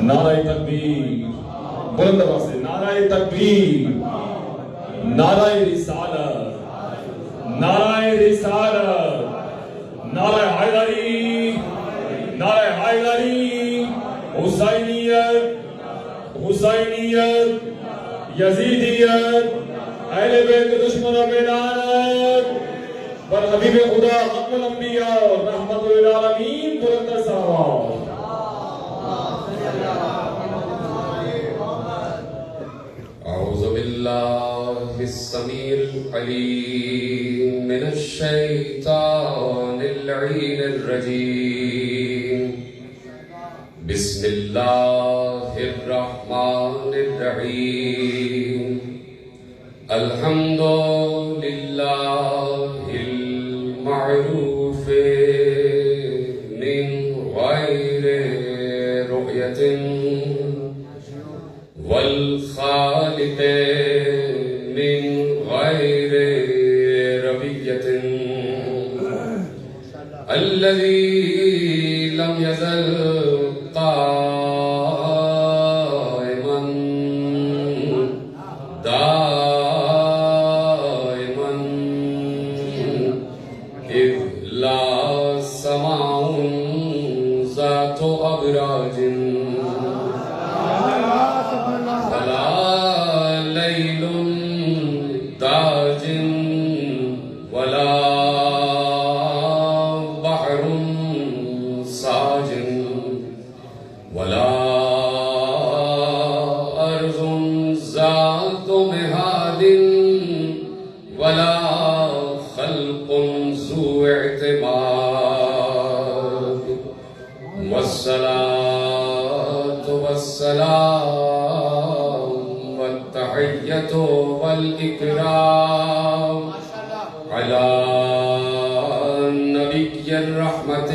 نعرہ تکبیر، بلند آواز سے نعرہ تکبیر، نعرہ رسالت، نعرہ رسالت، نعرہ حیدری، نعرہ حیدری، حسینیت، حسینیت، یزیدیت، اہل بیت دشمنوں پہ لعنت، پر حبیب خدا ختم الانبیاء رحمت للعالمین بلند صحابہ. اعوذ باللہ السمیع العلیم من الشیطان اللعین الرجیم. بسم اللہ الرحمن الرحیم. الحمد للہ المعروف من غیر رؤیت والخالق من غیر ربیت الذی لم یزل والإكرام على نبي الرحمة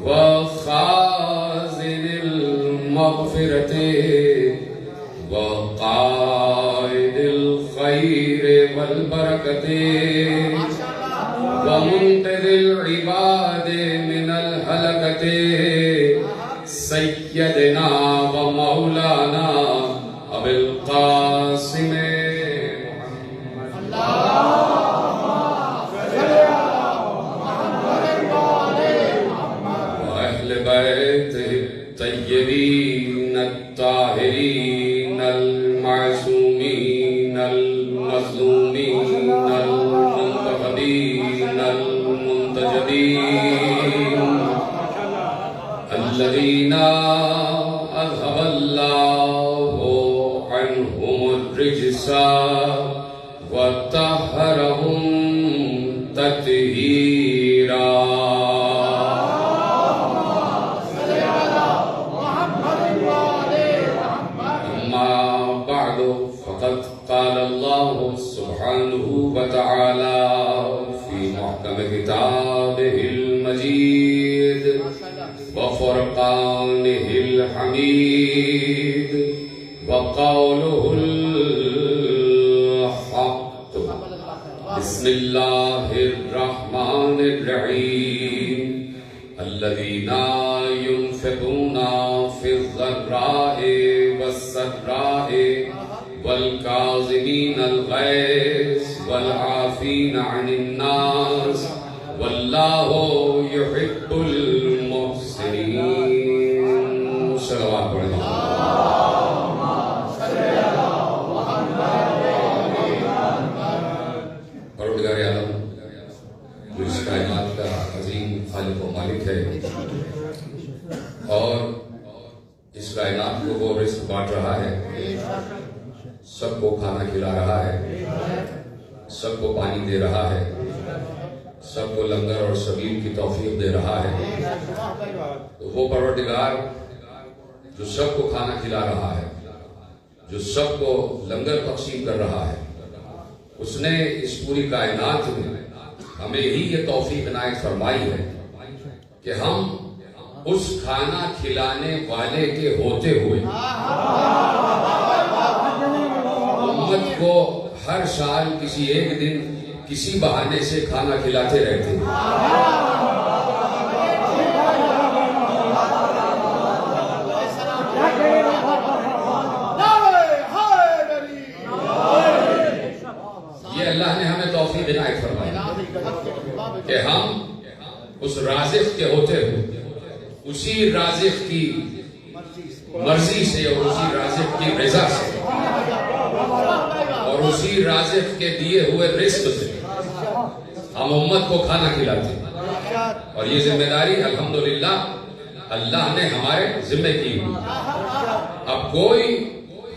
وخازن المغفرة وقائد الخير والبركة ومنقذ العباد من الهلكة سيدنا ومولانا ابو القاسم واہل بیت الطیبین الطاہرین المعصومین المظلومین المنتخبین المنتجبین الذین اذهب اللہ عنهم الرجس وطهرهم تطهيرا. أما بعد فقد قال الله سبحانه وتعالى في محكم كتابه المجيد وفرقانه الحميد وقوله الحق. بسم الله الرحمن الرحيم. الذين ينفقون في الضراء والسراء والكاظمين الغيظ والعافين عن الناس والله يحب المحسنين. صلوات پڑھیں. پروردگار عالم جو اس کائنات کا عظیم خالق و مالک ہے اور اس کائنات کو وہ رزق بانٹ رہا ہے، سب کو کھانا کھلا رہا ہے، سب کو پانی دے رہا ہے، سب کو لنگر اور سبیل کی توفیق دے رہا ہے، تو وہ پروردگار جو سب کو کھانا کھلا رہا ہے، جو سب کو لنگر تقسیم کر رہا ہے، اس نے اس پوری کائنات میں ہمیں ہی یہ توفیق عنایت فرمائی ہے کہ ہم اس کھانا کھلانے والے کے ہوتے ہوئے امت کو ہر سال کسی ایک دن کسی بہانے سے کھانا کھلاتے رہتے ہیں. اس رازق کے ہوتے ہوئے اسی رازق کی مرضی سے اور اسی رازق کی رضا سے اور اسی رازق کے دیے ہوئے رزق سے ہم امت کو کھانا کھلاتے ہیں، اور یہ ذمہ داری الحمدللہ اللہ نے ہمارے ذمہ کی ہوئی۔ اب کوئی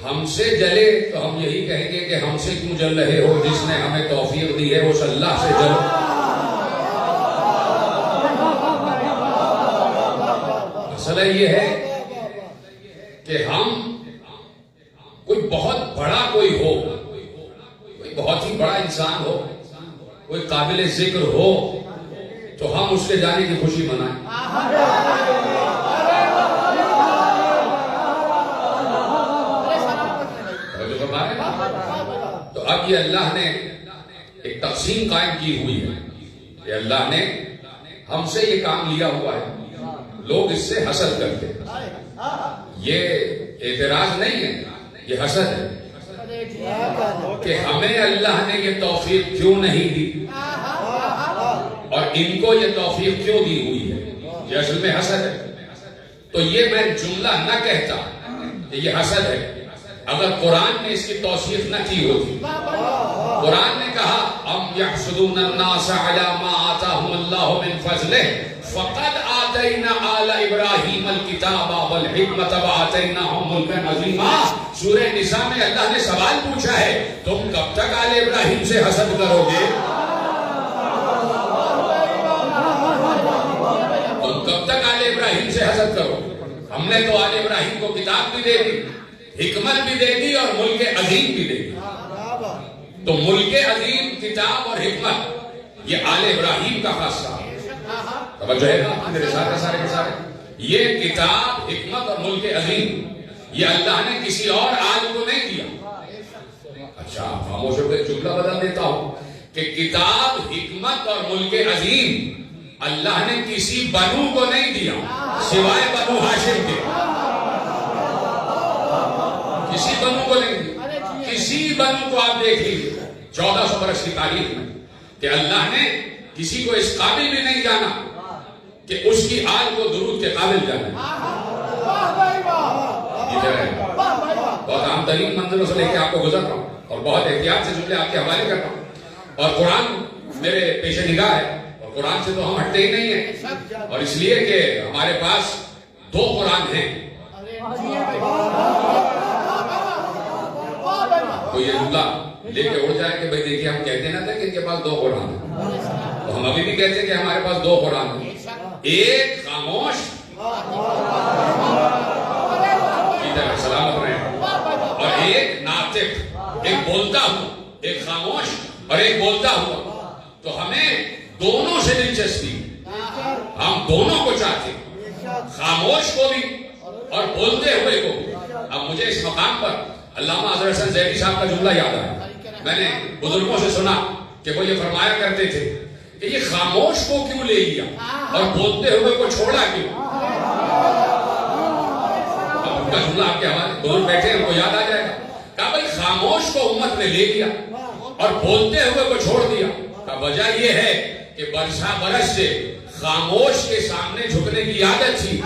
ہم سے جلے تو ہم یہی کہیں گے کہ ہم سے کیوں جل رہے ہو؟ جس نے ہمیں توفیق دی ہے اس اللہ سے جلو۔ مسئلہ یہ ہے کہ ہم کوئی بہت بڑا کوئی ہو، کوئی بہت ہی بڑا انسان ہو، کوئی قابل ذکر ہو تو ہم اس کے جانے کی خوشی منائیں۔ تو اب یہ اللہ نے ایک تقسیم قائم کی ہوئی ہے کہ اللہ نے ہم سے یہ کام لیا ہوا ہے، لوگ اس سے حسد کرتے ہیں۔ یہ اعتراض نہیں ہے، یہ حسد ہے کہ ہمیں اللہ نے یہ توفیق کیوں نہیں دی اور ان کو یہ توفیق کیوں دی ہوئی ہے، یہ اصل میں حسد ہے۔ تو یہ میں جملہ نہ کہتا کہ یہ حسد ہے اگر قرآن نے اس کی توصیف نہ کی ہوتی۔ قرآن نے کہا ام یحسدون الناس علی ما آتاہم اللہ من فضلہ فقد آتینا آل ابراہیم الکتاب والحکمت وآتیناہم ملکا عظیما۔ سورہ نساء میں اللہ نے سوال پوچھا ہے تم کب تک آل ابراہیم سے حسد کرو گے؟ تم کب تک آل ابراہیم سے حسد کرو؟ ہم نے تو آل ابراہیم کو کتاب بھی دے دی، حکمت بھی دے دی اور ملک عظیم بھی دے دی۔ تو ملک عظیم، کتاب اور حکمت یہ آل ابراہیم کا خاصہ ہے۔ توجہ ہے نا میرے ساتھ سارے کے سارے؟ یہ کتاب، حکمت اور ملک عظیم یہ اللہ نے کسی اور آل کو نہیں دیا۔ اچھا خاموش ہو کے جملہ بدل دیتا ہوں کہ کتاب، حکمت اور ملک عظیم اللہ نے کسی بنو کو نہیں دیا سوائے بنو ہاشم کے۔ کسی بنو کو نہیں دیا، کسی بنو کو آپ دیکھ لیجیے 1400 برس کی تاریخ میں کہ اللہ نے کسی کو اس قابل بھی نہیں جانا کہ اس کی آل کو درود کے قابل جانا۔ بہت عام ترین منزلوں سے لے کے آپ کو گزر رہا ہوں اور بہت احتیاط سے جملے آپ کے حوالے کرتا ہوں، اور قرآن میرے پیش نگاہ ہے اور قرآن سے تو ہم ہٹتے ہی نہیں ہیں، اور اس لیے کہ ہمارے پاس 2 قرآن ہیں۔ تو یہ جملہ لے کے اڑ جائے کہ بھئی دیکھیں ہم کہتے نہ تھے کہ ان کے پاس 2 قرآن ہیں، تو ہم ابھی بھی کہتے ہیں کہ ہمارے پاس 2 قرآن ہیں، ایک خاموش کی طرح سلامت رہے اور ایک ناطق، ایک بولتا ہوا، ایک خاموش اور ایک بولتا ہوا۔ تو ہمیں دونوں سے دلچسپی، ہم دونوں کو چاہتے ہیں، خاموش کو بھی اور بولتے ہوئے کو بھی۔ اب مجھے اس مقام پر علامہ اظہر حسن زیدی صاحب کا جملہ یاد آیا۔ میں نے بزرگوں سے سنا کہ وہ یہ فرمایا کرتے تھے کہ یہ خاموش کو کیوں لے لیا اور بولتے ہوئے کو چھوڑا کیوں؟ اب ان کا جملہ آپ کے حوالے، بزرگ بیٹھے ہیں، ان کو یاد آ جائے گا۔ کہا بھائی خاموش کو امت نے لے لیا اور بولتے ہوئے کو چھوڑ دیا۔ کا وجہ یہ ہے کہ برسا برس سے خاموش کے سامنے جھکنے کی عادت تھی۔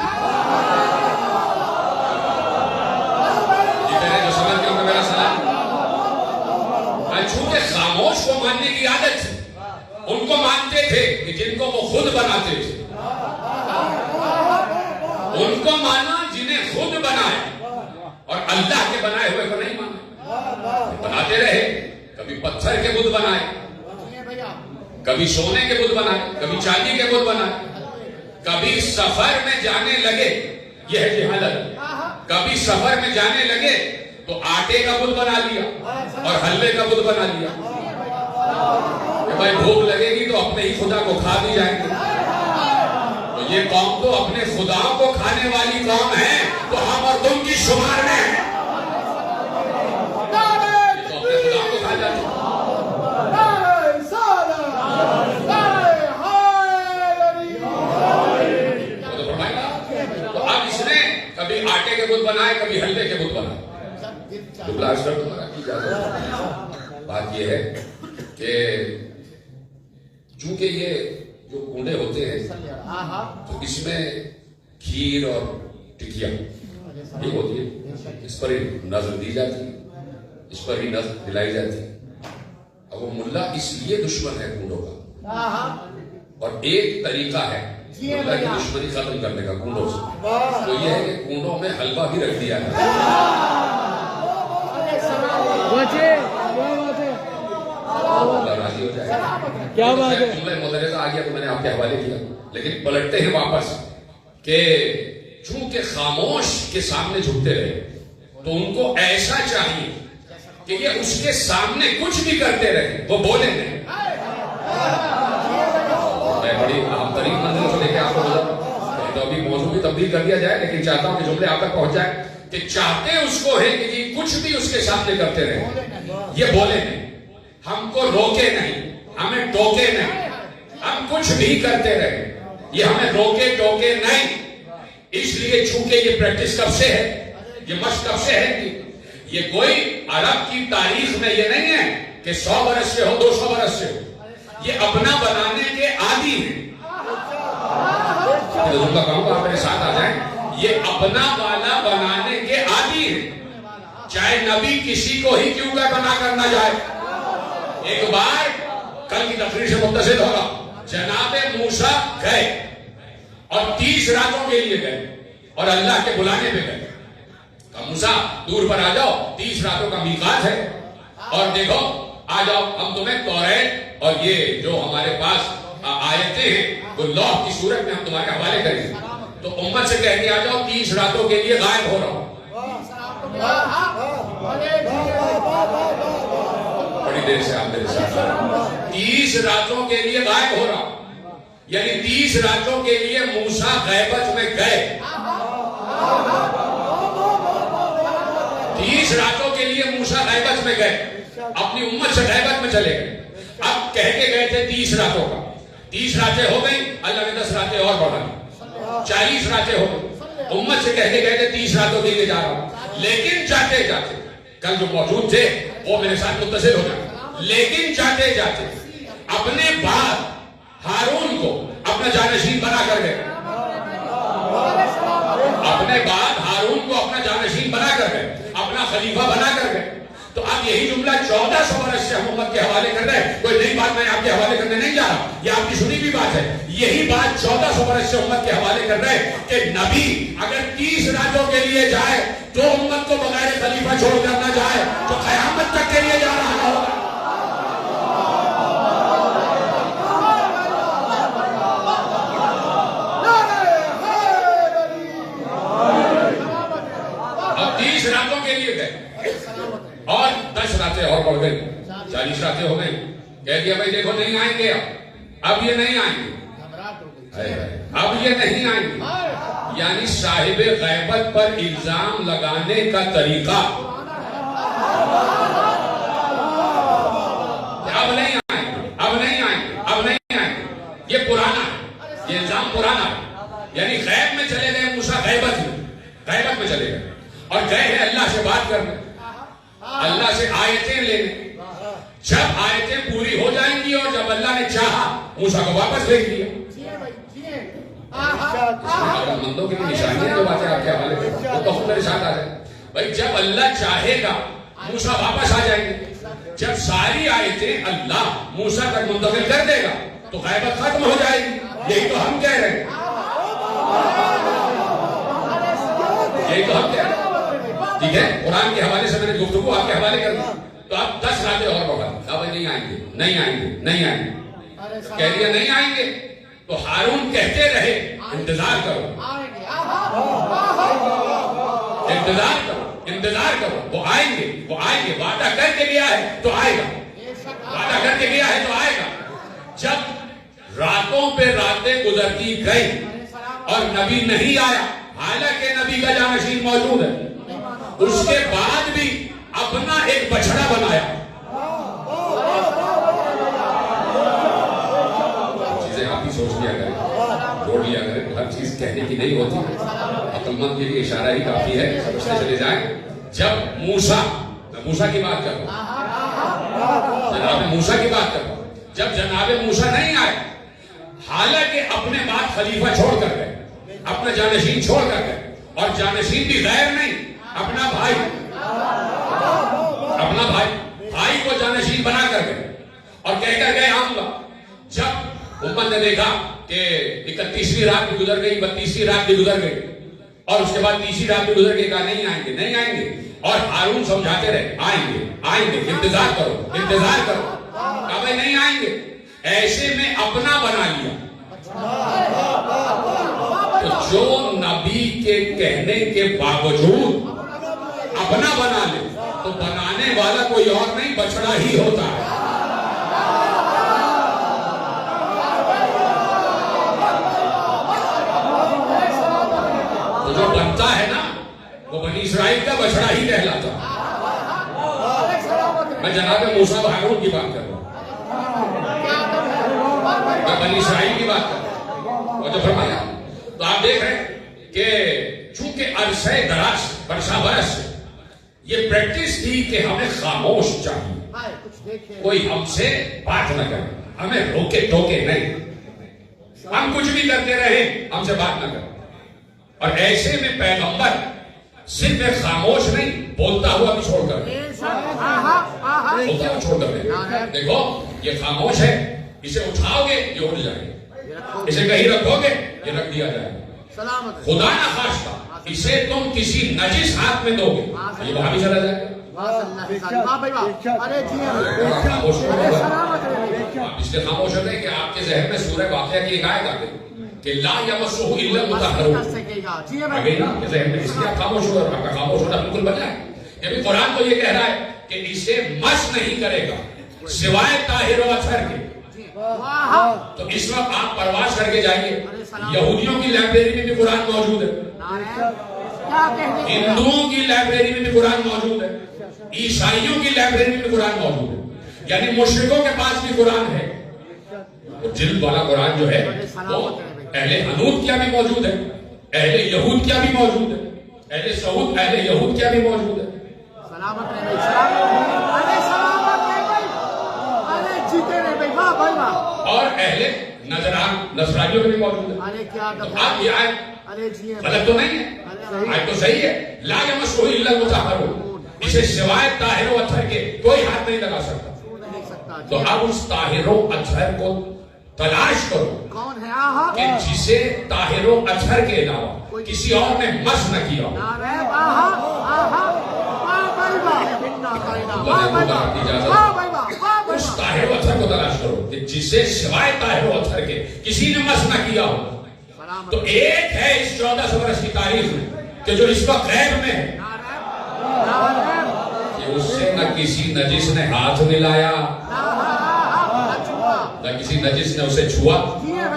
جو سمجھ کے ان کو میرا سلام، چونکہ خاموش کو ماننے کی عادت تھی، ان کو مانتے تھے کہ جن کو وہ خود بناتے تھے، ان کو مانا جنہیں خود بنائے اور اللہ کے بنائے ہوئے کو نہیں مانا۔ بناتے رہے، کبھی پتھر کے بت بنائے، کبھی سونے کے بت بنائے، کبھی چاندی کے بت بنائے، کبھی سفر میں جانے لگے، یہ ہے جہالت، کبھی سفر میں جانے لگے تو آٹے کا بت بنا لیا اور حلوے کا بت بنا لیا کہ بھائی بھوک لگے گی تو اپنے ہی خدا کو کھا بھی جائیں گے۔ تو یہ قوم تو اپنے خدا کو کھانے والی قوم ہے، تو ہم اور تم کی شمار میں ہیں، تو اپنے خدا کو کھا جاتے ہیں۔ تو اب اس نے کبھی آٹے کے بت بنائے، کبھی حلوے کے بت بنائے۔ بات یہ ہے کہ چونکہ یہ جو کنڈے ہوتے ہیں تو اس میں کھیر اور ٹکیا یہ ہوتی ہے، اس پر ہی نظر دی جاتی ہے، اس پر ہی نظر دلائی جاتی ہے. اب وہ ملا اس لیے دشمن ہے کنڈوں کا. اور ایک طریقہ ہے ملا کی دشمنی ختم کرنے کا کنڈوں سے، تو یہ ہے کہ کنڈوں میں حلوہ بھی رکھ دیا ہے. راضی ہو جائے. کیا بات ہے. جملہ مدرسہ آ گیا تو میں نے آپ کے حوالے کیا، لیکن پلٹتے ہیں واپس کہ چونکہ خاموش کے سامنے جھکتے رہے تو ان کو ایسا چاہیے کہ یہ اس کے سامنے کچھ بھی کرتے رہے وہ بولے نہیں. میں بڑی اہم ترین منزل سے لے کے آپ کو تو ابھی موضوع بھی تبدیل کر دیا جائے، لیکن چاہتا ہوں کہ جملے آپ تک پہنچ جائے کہ چاہتے اس کو ہے کہ یہ کچھ بھی اس کے سامنے کرتے رہے، یہ بولے نہیں، ہم کو روکے نہیں، ہمیں ٹوکے نہیں، ہم کچھ بھی کرتے رہے، یہ ہمیں روکے ٹوکے نہیں. اس لیے چونکہ یہ پریکٹس کب سے ہے، یہ مشق کب سے ہے، یہ کوئی عرب کی تاریخ میں یہ نہیں ہے کہ 100 برس سے ہو 200 برس سے ہو، یہ اپنا بنانے کے عادی ہیں. کہوں گا آپ میرے ساتھ آ جائیں، یہ اپنا والا بنانے کے عادی ہیں، چاہے نبی کسی کو ہی کیوں کا بنا کر نہ جائے. ایک بار کل کی تقریر سے متصل ہوگا، جناب موسیٰ گئے اور 30 راتوں کے لیے گئے اور اللہ کے بلانے پہ گئے. موسیٰ دور پر آ جاؤ، 30 راتوں کا میقات ہے، اور دیکھو آ جاؤ ہم تمہیں توریت اور یہ جو ہمارے پاس آیتیں ہیں وہ لوح کی صورت میں ہم تمہارے حوالے کریں گے. تو امت سے کہہ دیا جاؤ 30 راتوں کے لیے غائب ہو رہا ہوں. بڑی دیر سے آپ میرے ساتھ 30 راتوں کے لیے غائب ہو رہا ہوں، یعنی 30 راتوں کے لیے موسیٰ غیبت میں گئے. 30 راتوں کے لیے موسیٰ غیبت میں گئے، اپنی امت سے غیبت میں چلے گئے. اب کہہ کے گئے تھے 30 راتوں کا، 30 راتیں ہو گئی، اللہ نے 10 راتیں اور بڑھا دی، 40 راتیں ہو گئی. امت سے کہہ کے گئے تھے 30 راتوں کے لیے جا رہا ہوں، لیکن جاتے جاتے کل جو موجود تھے وہ میرے ساتھ متصل ہو جائے. لیکن جاتے جاتے اپنے بعد ہارون کو اپنا جانشین بنا کر گئے، اپنے بعد ہارون کو اپنا جانشین بنا کر گئے، اپنا خلیفہ بنا کر گئے. تو اب یہی جملہ 1400 برس سے ہم امت کے حوالے کر رہے ہیں. کوئی نئی بات میں آپ کے حوالے کرنے نہیں جا رہا، یہ آپ کی سنی بھی بات ہے. یہی بات 1400 برس سے امت کے حوالے کر رہے ہیں کہ نبی اگر 30 راتوں کے لیے جائے تو امت کو بغیر خلیفہ چھوڑ کر نہ جائے، تو قیامت تک کے لیے جا رہا ہوگا. اب 30 راتوں کے لیے گئے اور 10 راتیں اور بڑھ گئی، 40 راتیں ہو گئی. کہہ دیا بھائی دیکھو نہیں آئیں گے، اب یہ نہیں آئیں گے، اب یہ نہیں آئیں گے. یعنی صاحب غیبت پر الزام لگانے کا طریقہ اب نہیں آئیں گے، اب نہیں آئیں گے، اب نہیں آئیں گے. یہ پرانا ہے، یہ الزام پرانا ہے. یعنی غیب میں چلے گئے موسیٰ، غیبت میں چلے گئے اور گئے ہیں اللہ سے بات کرنے، اللہ سے آیتیں لینے. جب آیتیں پوری ہو جائیں گی اور جب اللہ نے چاہا موسیٰ کو واپس بھیج دیا. مندوں کی نشانیاں جو باتیں آپ کے حوالے کریں وہ تو خود میرے ساتھ آ جائیں. بھائی جب اللہ چاہے گا موسیٰ واپس آ جائیں گے. جب ساری آیتیں اللہ موسیٰ تک منتقل کر دے گا تو غیبت ختم ہو جائے گی. یہی تو ہم کہہ رہے ہیں، یہی تو ہم کہہ رہے ہیں. ٹھیک ہے، قرآن کے حوالے سے میں نے گفتگو آپ کے حوالے کر دی. تو آپ 10 راتیں اور بڑھا، اب نہیں آئیں گے، نہیں آئیں گے، نہیں آئیں گے. کہہ دیا نہیں آئیں گے تو ہارون کہتے رہے انتظار کرو، انتظار کرو، انتظار کرو، وہ آئیں گے، وہ آئیں گے. وعدہ کر کے گیا ہے تو آئے گا، وعدہ کر کے گیا ہے تو آئے گا. جب راتوں پہ راتیں گزرتی گئی اور نبی نہیں آیا، حالانکہ نبی کا جانشین موجود ہے، اس کے بعد بھی اپنا ایک بچڑا بنایا. چیزیں آپ ہی سوچ لیا کریں، جوڑ لیا کریں. ہر چیز کہنے کی نہیں ہوتی، عقل مند کے لیے اشارہ ہی کافی ہے، سمجھتے چلے جائیں. جب موسیٰ، میں موسیٰ کی بات کر رہا ہوں، جناب موسیٰ کی بات کر رہا ہوں. جب جناب موسیٰ نہیں آئے، حالانکہ اپنے بعد خلیفہ چھوڑ کر گئے, اپنا جانشین چھوڑ کر گئے, اور جانشین بھی غیر نہیں, اپنا بھائی, اپنا بھائی کو جانشین بنا کر گئے اور کہہ کر گئے آؤں گا. جب امت نے دیکھا کہ 31ویں رات بھی گزر گئی, 32ویں رات بھی گزر گئی, اور اس کے بعد 30ویں رات بھی گزر گئی, کہا نہیں آئیں گے, نہیں آئیں گے. اور ہارون سمجھاتے رہے آئیں گے, آئیں گے, انتظار کرو, انتظار کرو. کہا بھائی نہیں آئیں گے. ایسے میں اپنا بنا لیا. تو جو نبی کے کہنے کے باوجود اپنا بنا لے تو بنانے والا کوئی اور نہیں, بچڑا ہی ہوتا ہے. تو جو بنتا ہے نا وہ بنی اسرائیل کا بچڑا ہی کہلاتا ہے. میں جناب موسیٰ و ہارون کی بات کر رہا ہوں, میں بنی اسرائیل کی بات کر رہا ہوں. اور جو فرمایا تو آپ دیکھ رہے ہیں کہ چونکہ عرصہ دراز برسا برس یہ پریکٹس تھی کہ ہمیں خاموش چاہیے, کوئی ہم سے بات نہ کرے, ہمیں روکے ٹوکے نہیں, ہم کچھ بھی کرتے رہے ہم سے بات نہ کرے. اور ایسے میں پیغمبر صرف ایک خاموش نہیں, بولتا ہوا بھی چھوڑ کر دے, بولتا ہوا چھوڑ کر دے. دیکھو یہ خاموش ہے, اسے اٹھاؤ گے یہ اٹھ جائے گا, اسے کہیں رکھو گے یہ رکھ دیا جائے گا. خدا نہ خواستہ اسے تم کسی نجس ہاتھ میں دو گے یہ وہاں بھی چلا جائے گا. اس لیے خاموش ہوتے ہیں کہ آپ کے ذہن میں سورہ واقعہ کی ایک آیت آ گئی کہ لا یمسہ الا المطہرون, آ گئی نا آپ کے ذہن میں, اس لیے آپ خاموش ہو رہے, آپ کا خاموش ہونا بالکل بن جائے. یعنی قرآن تو یہ کہہ رہا ہے کہ اسے مس نہیں کرے گا سوائے طاہر و اطہر کے. تو اس وقت آپ پرواز کر کے جائیے, یہودیوں کی لائبریری میں بھی قرآن موجود ہے, ہندوؤں کی لائبریری میں بھی قرآن موجود ہے, عیسائیوں کی لائبریری میں بھی قرآن موجود ہے, یعنی مشرکوں کے پاس بھی قرآن ہے. جلد والا قرآن جو ہے وہ اہل حنوت کیا بھی موجود ہے, اہل یہود کیا بھی موجود ہے, اہل سعود اہل یہود کیا بھی موجود ہے. اور اہل نجران نصرانیوں میں بھی موجود ہے. تو آپ یہ آیت غلط تو نہیں ہے, آیت تو صحیح ہے. لا یمسہ الا المطہرون, اسے سوائے طاہر و اطہر کے کوئی ہاتھ نہیں لگا سکتا. تو اب اس طاہر و اطہر کو تلاش کرو کہ جسے طاہر و اطہر کے علاوہ کسی اور نے مس نہ کیا ہو. اس طاہر و اطہر کو تلاش کرو کہ جسے سوائے طاہر و اطہر کے کسی نے مس نہ کیا ہو. تو ایک ہے اس 1400 برس کی تاریخ میں کہ جو اس وقت غیب میں ہے کہ اس سے نہ کسی نجس نے ہاتھ ملایا, نہ کسی نجس نے اسے چھوا,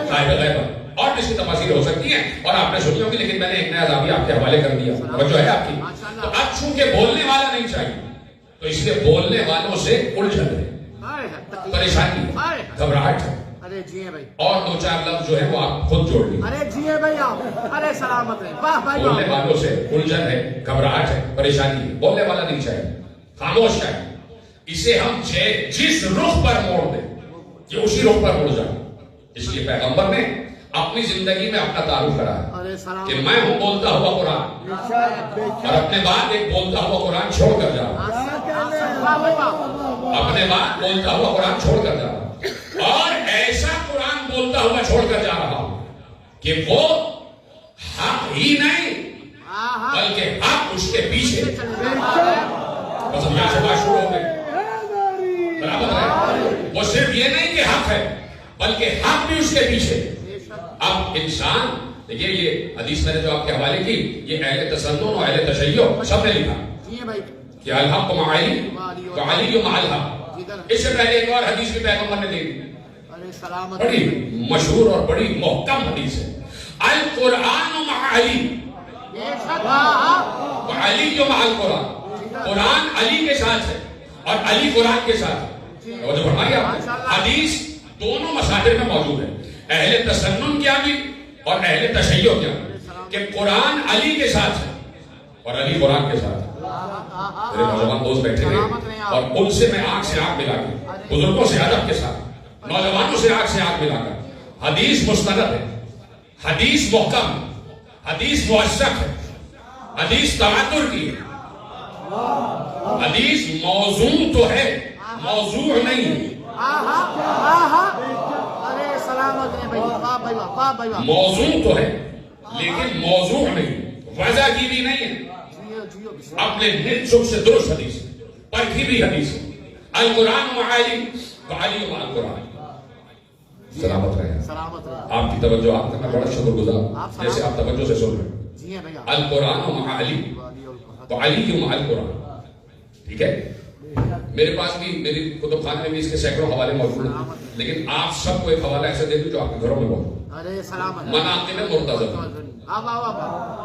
غائب غیب. اور اس کی تفاصیل ہو سکتی ہیں اور آپ نے سنی ہوگی, لیکن میں نے ایک نیا زاویہ آپ کے حوالے کر دیا, توجہ ہے آپ کی. تو اب چونکہ بولنے والا نہیں چاہیے تو اس لیے بولنے والوں سے الجھن ہے, پریشانی, گھبراہٹ ہے, اور دو چار لفظ جو ہے وہ آپ خود جوڑ لیجیے. بولنے والوں سے الجھن ہے, گھبراہٹ ہے, پریشانی ہے. بولنے والا نہیں چاہیے, خاموش چاہیے. اسے ہم جس رخ پر موڑ دیں یہ اسی رخ پر مڑ جائے. اس لیے پیغمبر نے اپنی زندگی میں اپنا تعارف کرا ہے کہ میں ہوں بولتا ہوا قرآن, اور اپنے بعد ایک بولتا ہوا قرآن چھوڑ کر جا رہا ہوں, اپنے بعد بولتا ہوا قرآن چھوڑ کر جا رہا ہوں, اور ایسا قرآن بولتا ہوا چھوڑ کر جا رہا ہوں کہ وہ حق ہی نہیں بلکہ حق اس کے پیچھے. بس یہاں سے بات شروع ہو گئی, برابر ہے. وہ صرف یہ نہیں کہ حق ہے بلکہ حق بھی اس کے پیچھے. اب انسان دیکھیے, یہ حدیث میں نے جو آپ کے حوالے کی, یہ اہل تسنن اور اہل تشیع سب نے لکھا کہ الحق مع علی وعلی مع الحق. اس سے پہلے ایک اور حدیث بھی پیغمبر نے دی, بڑی مشہور اور بڑی محکم حدیث ہے, القرآن مع علی وعلی مع القرآن. قرآن علی کے ساتھ ہے اور علی قرآن کے ساتھ ہے. اور جو فرمایا حدیث دونوں مصادر میں موجود ہے, اہل تسنن کیا بھی اور اہل تشیع کیا بھی, کہ قرآن علی کے ساتھ ہے اور علی قرآن کے ساتھ ہے. میرے نوجوان دوست بیٹھے تھے اور ان سے میں آنکھ سے آنکھ ملا کے, بزرگوں سے ادب کے ساتھ, نوجوانوں سے آنکھ ملا کر حدیث مستند ہے، حدیث محکم، حدیث موثق ہے، حدیث تواتر کی ہے، حدیث موضوع تو ہے، موضوع نہیں ہے۔ ارے سلامت ہے بھائی، واہ بھائی واہ، واہ بھائی واہ، موضوع تو ہے لیکن موضوع نہیں، وضع کی بھی نہیں ہے، جیو جیو بسم اپنے نت چک سے درست حدیث ہے، پرکھی بھی حدیث ہے۔ القرآن وعلی وعلی مع القرآن۔ سلامت رہے ہیں، سلامت رہے، آپ کی توجہ، آپ کا میں بڑا شکر گزار جیسے آپ توجہ سے سن رہے ہیں۔ جی ہیں بھیا، القرآن مع علی وعلی مع القرآن، ٹھیک ہے؟ میرے پاس بھی، میری کتب خانے میں بھی اس کے سینکڑوں حوالے موجود ہیں، لیکن آپ سب کو ایک حوالہ ایسا دے دوں جو آپ کے گھروں میں موجود ارے سلامت ہے، مناقب مرتضی، واہ واہ واہ،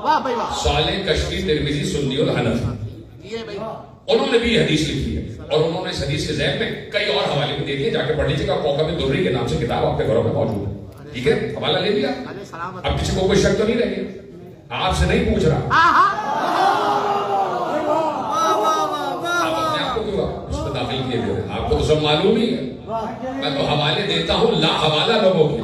واہ بھائی واہ، صالح کشفی ترمذی سنی الحنفی، جی ہیں بھائی، انہوں نے بھی یہ حدیث لکھی ہے اور انہوں نے اس حدیث کے ذیل میں کئی اور حوالے بھی دے دیے، جا کے پڑھ لیجیے گا۔ کوکب الدری کے نام سے کتاب آپ کے گھروں میں موجود ہے، ٹھیک ہے؟ حوالہ لے لیا، ارے سلامت، اب کسی کو کوئی شک تو نہیں رہ گیا، آپ سے نہیں پوچھ رہا، آپ اپنے آپ کو کیوں اس میں داخل کیے ہوئے ہیں؟ آپ کو تو سب معلوم ہی ہے، میں تو حوالے دیتا ہوں لا حوالہ لوگوں کے،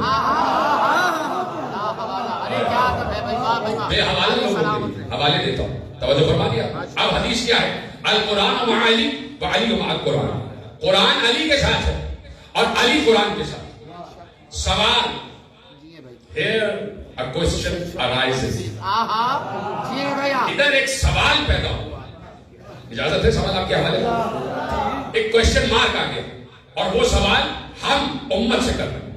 ارے کیا تو ہے بھائی، واہ بھائی واہ، بے حوالے لوگوں کے حوالے دیتا ہوں، توجہ فرما دیا۔ اب حدیث کیا ہے؟ القرآن مع علی وعلی مع القرآن، قرآن علی کے ساتھ ہے اور علی قرآن کے ساتھ۔ سوال، جی ہیں بھائی، here a question arises، جی ہیں بھیا، ادھر ایک سوال پیدا ہوا، اجازت ہے سوال آپ کے حوالے میں؟ ایک کوشچن مارک آ گیا اور وہ سوال ہم امت سے کر رہے ہیں،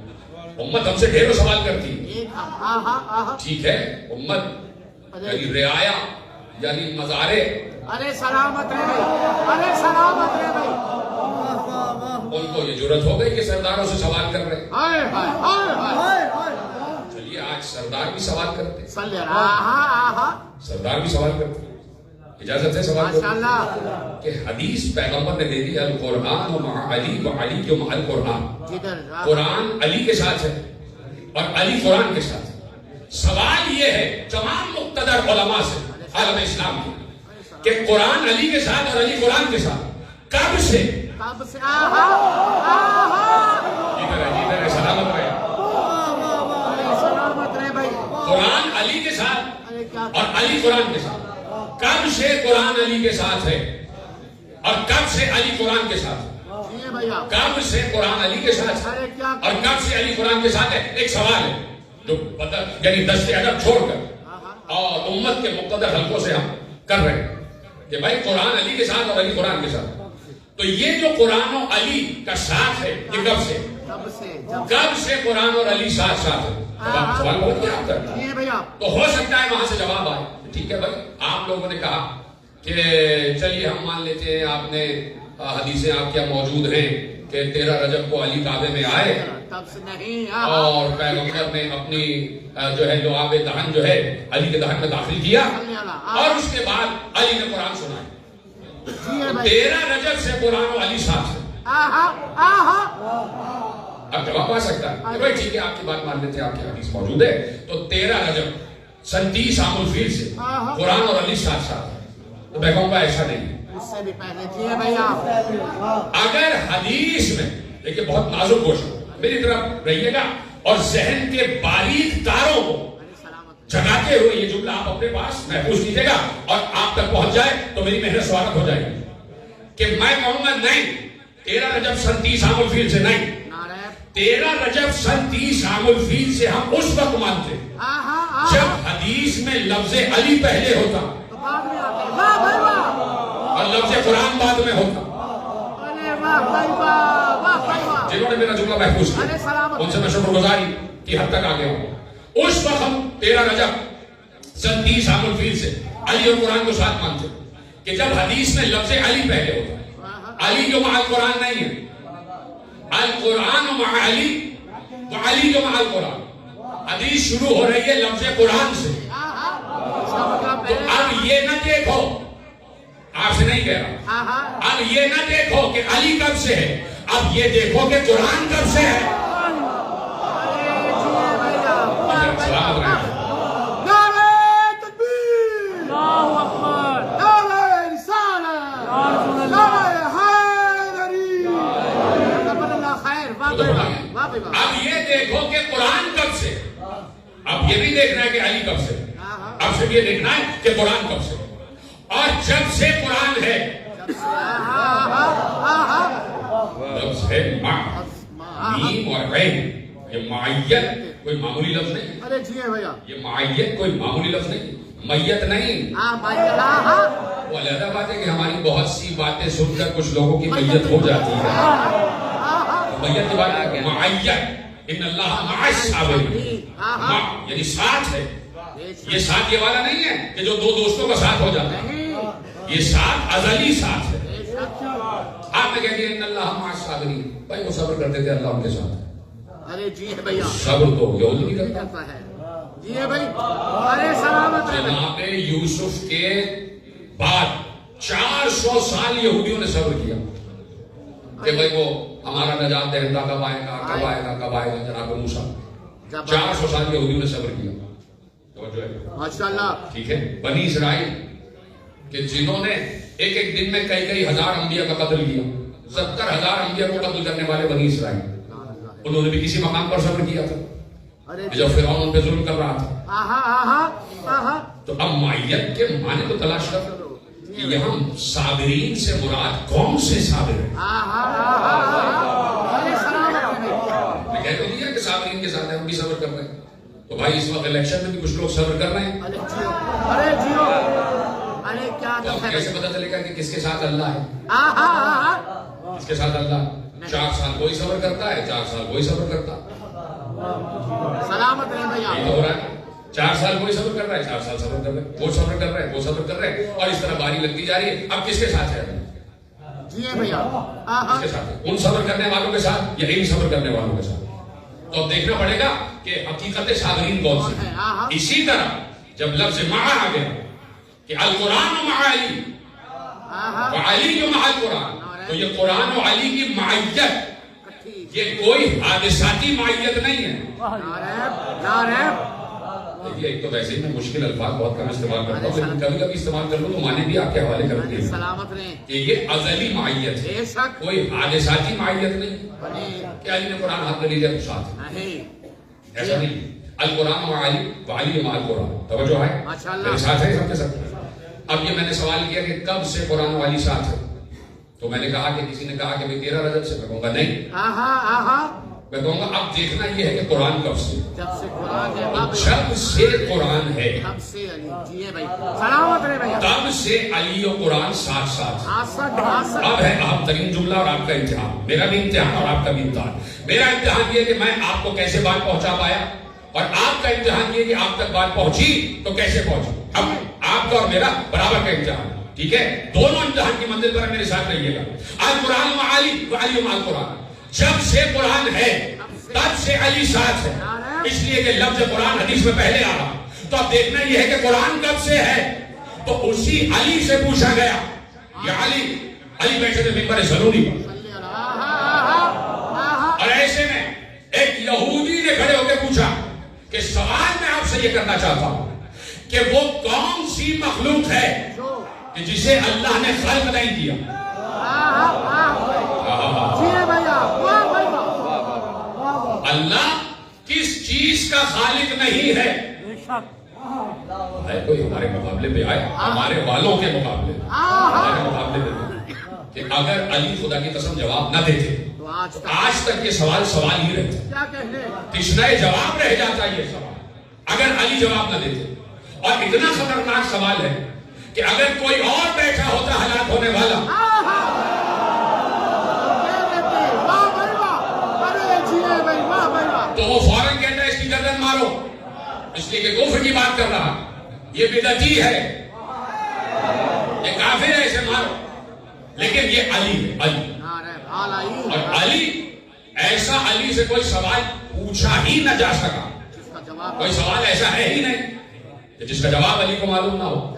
امت ہم سے ڈھیروں سوال کرتی ہے، ایک ہم، ٹھیک ہے؟ امت یعنی رعایا یعنی مزارے، ارے سلامت ہے بھائی، ارے سلامت ہے بھائی، ان کو یہ جرت ہو گئی کہ سرداروں سے سوال کر رہے ہیں۔ ہائے ہائے ہائے ہائے، چلیے آج سردار بھی سوال کرتے ہیں، صلی اللہ، سردار بھی سوال کرتے ہیں، اجازت ہے سوال ماشاء کرنے اللہ، کہ حدیث پیغمبر نے دے دی القرآن مع علی وعلی مع القرآن، جدھر قرآن علی کے ساتھ ہے اور علی قرآن کے ساتھ ہے۔ سوال یہ ہے تمام مقتدر علماء سے عالم اسلام کے کہ قرآن علی کے ساتھ اور علی قرآن کے ساتھ کب سے؟ کب سے؟ ادھر ہے، سلامت رہے، سلامت رہے بھائی، قرآن علی کے ساتھ ارے کیا، اور علی قرآن کے ساتھ، کب سے قرآن علی کے ساتھ ہے اور کب سے علی قرآن کے ساتھ ہے؟ جی ہیں بھیا، کب سے قرآن علی کے ساتھ ہے ارے کیا، اور کب سے علی قرآن کے ساتھ ہے؟ ایک سوال ہے جو یعنی دست ادب چھوڑ کر اور امت کے مقتدر حلقوں سے ہم کر رہے ہیں کہ بھائی قرآن علی کے ساتھ اور علی قرآن کے ساتھ، تو یہ جو قرآن و علی کا ساتھ ہے یہ کب سے؟ کب سے، جب کب سے قرآن اور علی ساتھ ساتھ ہے؟ سوال بہت کیا آپ جی ہیں بھیا، تو ہو سکتا ہے وہاں سے جواب آئے، ٹھیک ہے بھائی، آپ لوگوں نے کہا کہ چلیے ہم مان لیتے ہیں، آپ نے حدیثیں آپ کیا موجود ہیں کہ 13 رجب کو علی کعبے میں آئے تب سے نہیں، اور پیغمبر نے اپنی جو ہے لعاب دہن جو ہے علی کے دہن میں داخل کیا اور اس کے بعد علی نے قرآن سنایا، جی ہیں بھائی، 13 رجب سے قرآن و علی ساتھ ہے۔ اب جواب آ سکتا ہے کہ بھائی ٹھیک ہے آپ کی بات مان لیتے ہیں، آپ کی حدیث موجود ہے، تو 13 رجب سن 30 عام الفیل سے قرآن اور علی ساتھ ساتھ ہے، تو میں کہوں گا ایسا نہیں ہے۔ اس سے بھی پہلے، جی ہیں بھیا، اگر حدیث میں دیکھیے بہت نازک گوشت میری طرف رہیے گا اور ذہن کے باریک تاروں کو جگاتے ہوئے یہ جملہ آپ اپنے پاس محفوظ کیجیے گا اور آپ تک پہنچ جائے تو میری محنت سوارت ہو جائے گی کہ میں کہوں گا نہیں 13 رجب سن 30 عام الفیل سے نہیں، 13 رجب سن 30 عام الفیل سے ہم اس وقت مانتے جب حدیث میں لفظ علی پہلے ہوتا اور لفظ قرآن بعد میں ہوتا۔ جنہوں نے میرا جملہ محفوظ کیا ان سے میں شکر گزاری کی حد تک آگے ہوں۔ اس وقت ہم 13 رجب سن 30 عام الفیل سے علی اور قرآن کو ساتھ مانتے کہ جب حدیث میں لفظ علی پہلے ہوتا، علی جو مع القرآن نہیں ہے، القرآن مع علی و علی جو مع القرآن، حدیث شروع ہو رہی ہے لفظ قرآن سے۔ تو اب یہ نہ دیکھو، آپ سے نہیں کہہ رہا، اب یہ نہ دیکھو کہ علی کب سے ہے، اب یہ دیکھو کہ قرآن کب سے ہے۔ سلام علیکم۔ اب یہ دیکھو کہ قرآن اب یہ نہیں دیکھنا ہے کہ علی کب سے، اب صرف یہ دیکھنا ہے کہ قرآن کب سے، اور جب سے قرآن ہے لفظ ہے میم اور غین، یہ معیت کوئی معمولی لفظ نہیں، ارے جی ہے بھیا، یہ معیت کوئی معمولی لفظ نہیں، میت نہیں۔ وہ علیحدہ بات ہے کہ ہماری بہت سی باتیں سن کر کچھ لوگوں کی میت ہو جاتی ہے، میت کی بات ہے معیت، ان اللہ مع الصابرین، یعنی ساتھ ہے، یہ ساتھ یہ والا نہیں ہے کہ جو دو دوستوں کا ساتھ ہو جاتا ہے، یہ ساتھ ازلی ساتھ ہے۔ آپ نے کہہ دیا ان اللہ مع الصابرین، بھائی وہ صبر کرتے تھے، اللہ ان کے ساتھ۔ ارے جی ہے بھیا، صبر تو یہود نہیں کرتا ہے جی ہے بھائی، ارے سلامت رہے۔ جناب یوسف کے بعد 400 سال یہودیوں نے صبر کیا کہ بھائی وہ ہمارا نجات دہندہ کب آئے گا، کب آئے گا، کب آئے گا جناب موسیٰ۔ 400 سال یہودیوں نے صبر کیا، توجہ ہے ماشاءاللہ، ٹھیک ہے۔ بنی اسرائیل کہ جنہوں نے ایک ایک دن میں کئی ہزار انبیاء کا قتل کیا، 70,000 انبیاء کو قتل کرنے والے بنی اسرائیل، انہوں نے بھی کسی مقام پر صبر کیا تھا جب فرعون ان پہ ظلم کر رہا تھا۔ تو اب معیت کے معنی کو تلاش کر کہ یہاں صابرین سے مراد کون سے صابر ہیں؟ میں کہہ تو دیا کہ صابرین کے ساتھ ہم بھی صبر کر رہے ہیں، تو بھائی اس وقت الیکشن میں بھی کچھ لوگ صبر کر رہے ہیں، ارے جیو، ارے کیا تو اب کیسے پتہ چلے گا کہ کس کے ساتھ اللہ ہے، کس کے ساتھ اللہ؟ 4 سال کوئی صبر کرتا ہے، 4 سال کوئی صبر کرتا ہے، سلامت رہے بھیا، یہ تو ہو رہا ہے۔ 4 سال کوئی صبر کر رہا ہے، 4 سال صبر کر رہا ہے، وہ صبر کر رہا ہے، وہ صبر کر رہا ہے، اور اس طرح باری لگتی جا رہی ہے۔ اب کس کے ساتھ ہے؟ جی ہے بھیا، کس کے ساتھ ہے؟ ان صبر کرنے والوں کے ساتھ یا ان صبر کرنے والوں کے ساتھ؟ تو اب دیکھنا پڑے گا کہ حقیقت صابرین کون سی ہے۔ اسی طرح جب لفظ مع آ گیا کہ القرآن مع علی وعلی مع القرآن، تو یہ قرآن و علی کی معیت یہ کوئی حادثاتی معیت نہیں ہے۔ دیکھیے ایک تو ویسے ہی میں مشکل الفاظ بہت کم استعمال کرتا ہوں، لیکن کبھی کبھی استعمال کر لوں تو معنی بھی آپ کے حوالے کر دیتے ہیں سلامت رہے کہ یہ ازلی معیت ہے، کوئی حادثاتی معیت نہیں کہ علی نے قرآن ہاتھ میں لے لیا تو ساتھ ہے، ایسا نہیں۔ القرآن و علی وعلی مع القرآن، توجہ ہے میرے ساتھ ہے سب کے ساتھ۔ اب یہ میں نے سوال کیا کہ کب سے قرآن و علی ساتھ ہے، تو میں نے کہا کہ کسی نے کہا کہ 13 رجب سے، میں کہوں گا نہیں، میں کہوں گا اب دیکھنا یہ ہے کہ قرآن کب سے، جب سے قرآن ہے، جب سے قرآن ہے تب سے علی، جی ہے بھائی، سلامت رہے بھیا، تب سے علی و قرآن ساتھ ساتھ۔ اب ہے اہم ترین جملہ اور آپ کا امتحان، میرا بھی امتحان اور آپ کا بھی امتحان۔ میرا امتحان یہ کہ میں آپ کو کیسے بات پہنچا پایا، اور آپ کا امتحان یہ کہ آپ تک بات پہنچی تو کیسے پہنچی۔ اب آپ کا اور میرا برابر کا امتحان، ٹھیک ہے، دونوں امتحان کی منزل پر میرے ساتھ رہیے گا۔ القرآن مع علی وعلی مع القرآن، جب سے قرآن ہے تب سے علی ساتھ ہے، اس لیے کہ لفظ قرآن حدیث میں پہلے آ رہا۔ تو اب دیکھنا یہ ہے کہ قرآن کب سے ہے، تو اسی علی سے پوچھا گیا، یا علی بیٹھے تھے ممبر ضروری پر، اور ایسے میں ایک یہودی نے کھڑے ہو کے پوچھا کہ سوال میں آپ سے یہ کرنا چاہتا ہوں کہ وہ کون سی مخلوق ہے کہ جسے اللہ نے خلق نہیں کیا۔ اللہ کس چیز کا خالق نہیں ہے؟ کوئی ہمارے مقابلے پہ آئے، ہمارے والوں کے مقابلے پہ کہ اگر علی خدا کی قسم جواب نہ دیتے آج تک یہ سوال ہی رہتا، تشنہ جواب رہ جاتا یہ سوال اگر علی جواب نہ دیتے۔ اور اتنا خطرناک سوال ہے کہ اگر کوئی اور بیٹھا ہوتا ہلاک ہونے والا تو وہ فوراً کہتا ہے اس کی گردن مارو، اس لیے کہ کفر کی بات کر رہا، یہ بدعتی ہے، یہ کافر ہے، اسے مارو۔ لیکن یہ علی ہے، علی، اور علی ایسا علی سے کوئی سوال پوچھا ہی نہ جا سکا، کوئی سوال ایسا ہے ہی نہیں کہ جس کا جواب علی کو معلوم نہ ہو۔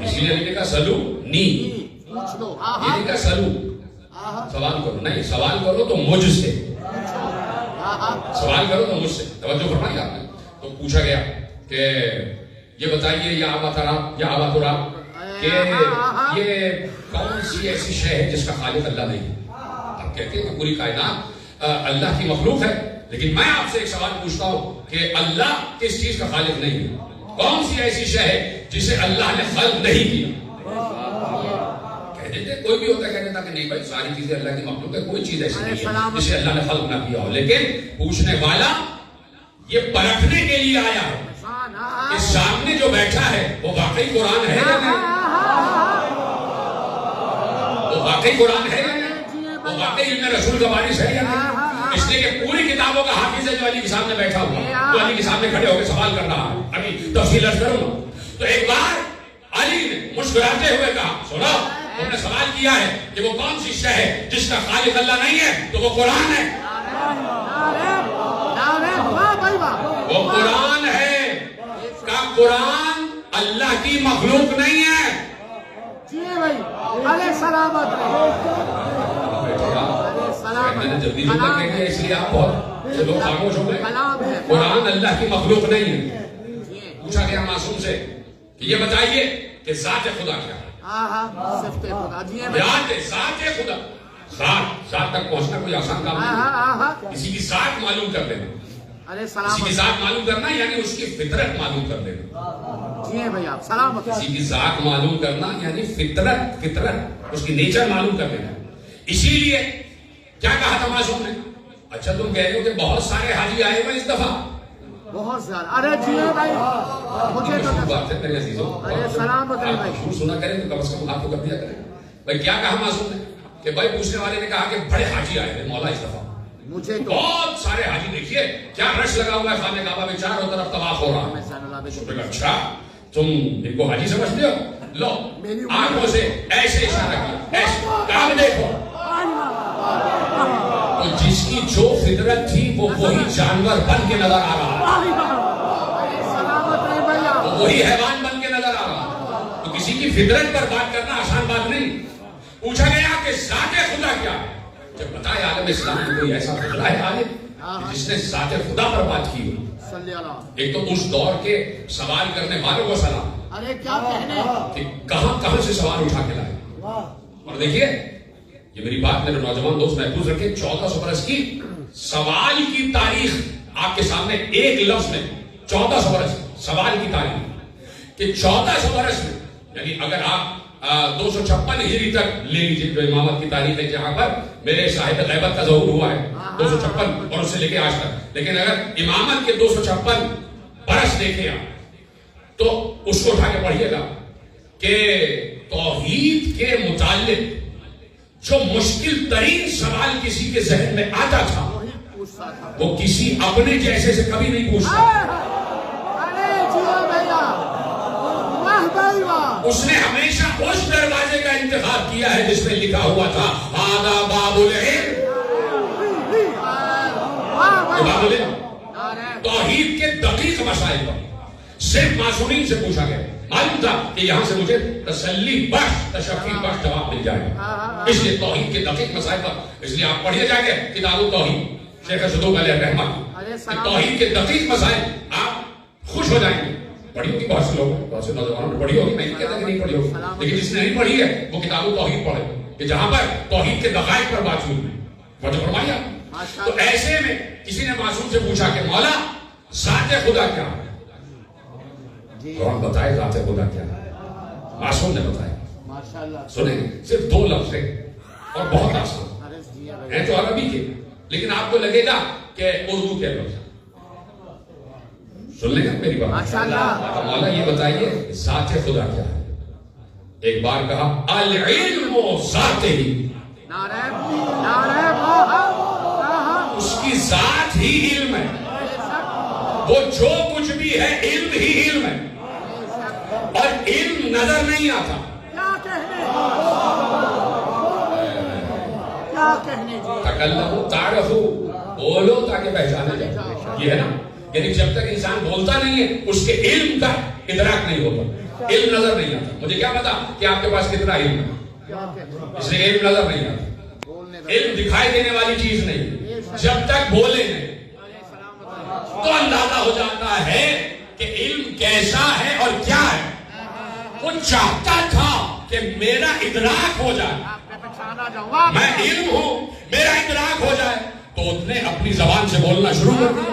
اسی لیے علی نے کہا سلو نی، یہ نہیں کہا سلو سوال کرو، نہیں، سوال کرو تو مجھ سے، سوال کرو تو مجھ سے، توجہ فرمائی آپ نے۔ تو پوچھا گیا کہ یہ بتائیے یا ابا ترا کہ یہ کون سی ایسی شے ہے جس کا خالق اللہ نہیں؟ آپ کہتے ہیں کہ پوری کائنات اللہ کی مخلوق ہے، لیکن میں آپ سے ایک سوال پوچھتا ہوں کہ اللہ کس چیز کا خالق نہیں ہے؟ کون سی ایسی شے ہے جسے اللہ نے خلق نہیں کیا؟ کہہ دیتے کوئی بھی ہوتا ہے، کہہ دیتا کہ نہیں بھائی ساری چیزیں اللہ کی مخلوق ہے، کوئی چیز ایسی نہیں ہے جسے اللہ نے خلق نہ کیا ہو. لیکن پوچھنے والا یہ پرکھنے کے لیے آیا ہے کہ سامنے جو بیٹھا ہے وہ واقعی قرآن ہے یا نہیں؟ وہ واقعی قرآن ہے یا نہیں؟ وہ واقعی علم رسول کا وارث ہے یا نہیں؟ اس لیے کہ پوری کتابوں کا حافظ ہے جو علی کے سامنے بیٹھا ہوا ہے، جو علی کے سامنے کھڑے ہو کے سوال کر رہا ہے. ابھی تفصیل عرض کروں گا. تو ایک بار علی نے مسکراتے ہوئے کہا سنو، انہوں نے سوال کیا ہے کہ وہ کون سی شے ہے جس کا خالق اللہ نہیں ہے؟ تو وہ قرآن ہے. وہ قرآن ہے. کا قرآن اللہ کی مخلوق نہیں ہے. میں نے جلدی جلدی کہہ دیا اس لیے آپ بہت سے لوگ خاموش ہو گئے. قرآن اللہ کی مخلوق نہیں ہے. پوچھا گیا معصوم سے کہ یہ بتائیے کہ ذات خدا کیا ہے؟ ذات خدا. ذات تک پہنچنا کوئی آسان کام نہیں. کسی کی ذات معلوم کر لینا، کسی کی ذات معلوم کرنا یعنی اس کی فطرت معلوم کر لینا. کسی کی ذات معلوم کرنا یعنی فطرت اس کی نیچر معلوم کر لینا. اسی لیے کیا کہا تھا معصوم نے؟ اچھا تم کہہ رہے ہو کہ بہت سارے حاجی آئے ہوئے اس دفعہ. بہت زیادہ. ارے جی بھائی مجھے تو بات ہے میرے عزیزوں. ارے سلامت رہے بھائی. سنا کریں تو کم از کم آپ کو کر دیا کریں. بھائی کیا کہا معصوم نے؟ کہ بھائی پوچھنے والے نے کہا کہ بڑے حاجی آئے ہیں مولا اس دفعہ. مجھے تو بہت سارے حاجی دیکھیے کیا رش لگا ہوا ہے خانہ کعبہ میں، چاروں طرف طواف ہو رہا ہے. اچھا تم ان کو حاجی سمجھتے ہو؟ لو آنکھوں سے ایسے اشارہ کیا، ایسے کام دیکھو. تو جس کی جو فطرت تھی وہ وہی جانور بن کے نظر آ رہا ہے، وہی حیوان بن کے نظر آ رہا. تو کسی کی فطرت پر بات کرنا آسان بات نہیں. پوچھا گیا کہ ذات خدا کیا ہے؟ جب بتایا عالم اسلام میں کوئی ایسا فضلہ ہے عالم جس نے ذات خدا پر بات کی ہو. ایک تو اس دور کے سوال کرنے والوں کو سلام. ارے کیا کہنے کہ کہاں سے سوال اٹھا کے لائے. اور دیکھیے یہ میری بات میرے نوجوان دوست محفوظ رکھے، 1400 برس کی سوال کی تاریخ آپ کے سامنے ایک لفظ میں. 1400 برس سوال کی تاریخ کہ 1400 برس میں یعنی اگر آپ 256 ہجری تک لے لیجیے جو امامت کی تاریخ ہے جہاں پر میرے صاحب غیبت کا ظہور ہوا ہے 256 اور اس سے لے کے آج تک. لیکن اگر امامت کے 256 برس دیکھیں آپ تو اس کو اٹھا کے پڑھیے گا کہ توحید کے متعلق جو مشکل ترین سوال کسی کے ذہن میں آتا تھا وہ کسی اپنے جیسے سے کبھی نہیں پوچھتا. اس نے ہمیشہ اس دروازے کا انتخاب کیا ہے جس میں لکھا ہوا تھا ہذا باب العلم. توحید کے دقیق مسائل پر صرف معصومین سے پوچھا گیا. معلوم تھا کہ یہاں سے مجھے تسلی بخش تشفی بخش جواب مل جائے گا. اس لیے توحید کے دقیق مسائل پر اس لیے آپ پڑھیے جا کے کتاب التوحید شیخ صدوق علیہ الرحمہ. توحید کے دقیق مسائل آپ خوش ہو جائیں گے. پڑھی ہوگی بہت سے لوگ، بہت سے نوجوانوں نے پڑھی ہوگی، میں نہیں کہتا کہ نہیں پڑھی ہوگی، لیکن جس نے نہیں پڑھی ہے وہ کتاب التوحید پڑھے کہ جہاں پر توحید کے دقائق پر بات ہوئی. وجہ فرمایا. تو ایسے میں کسی نے معصوم سے پوچھا کہ مولا ذات خدا کیا ہے؟ قرآن بتائے ذات خدا کیا ہے. معصوم نے بتایا. سنیں صرف 2 لفظ ہیں اور بہت آسان ہیں تو عربی کے، لیکن آپ کو لگے گا کہ اردو کے لفظ. سن لیں گے میری بات. مولا یہ بتائیے ذات خدا کیا ہے؟ ایک بار کہا العلم ذات ہی. اس کی ذات ہی علم ہے. وہ جو کچھ بھی ہے علم ہی علم ہے اور علم نظر نہیں آتا. تکلموا تعرفوا، بولو تاکہ پہچانا جائے. یہ ہے نا، یعنی جب تک انسان بولتا نہیں ہے اس کے علم کا ادراک نہیں ہوتا، علم نظر نہیں آتا. مجھے کیا پتا کہ آپ کے پاس کتنا علم ہے، اس لیے علم نظر نہیں آتا. علم دکھائی دینے والی چیز نہیں. جب تک بولے نہیں تو اندازہ ہو جاتا ہے کہ علم کیسا ہے اور کیا ہے. وہ چاہتا تھا کہ میرا ادراک ہو جائے، میں علم ہوں، میرا ادراک ہو جائے. تو اس نے اپنی زبان سے بولنا شروع کر دیا.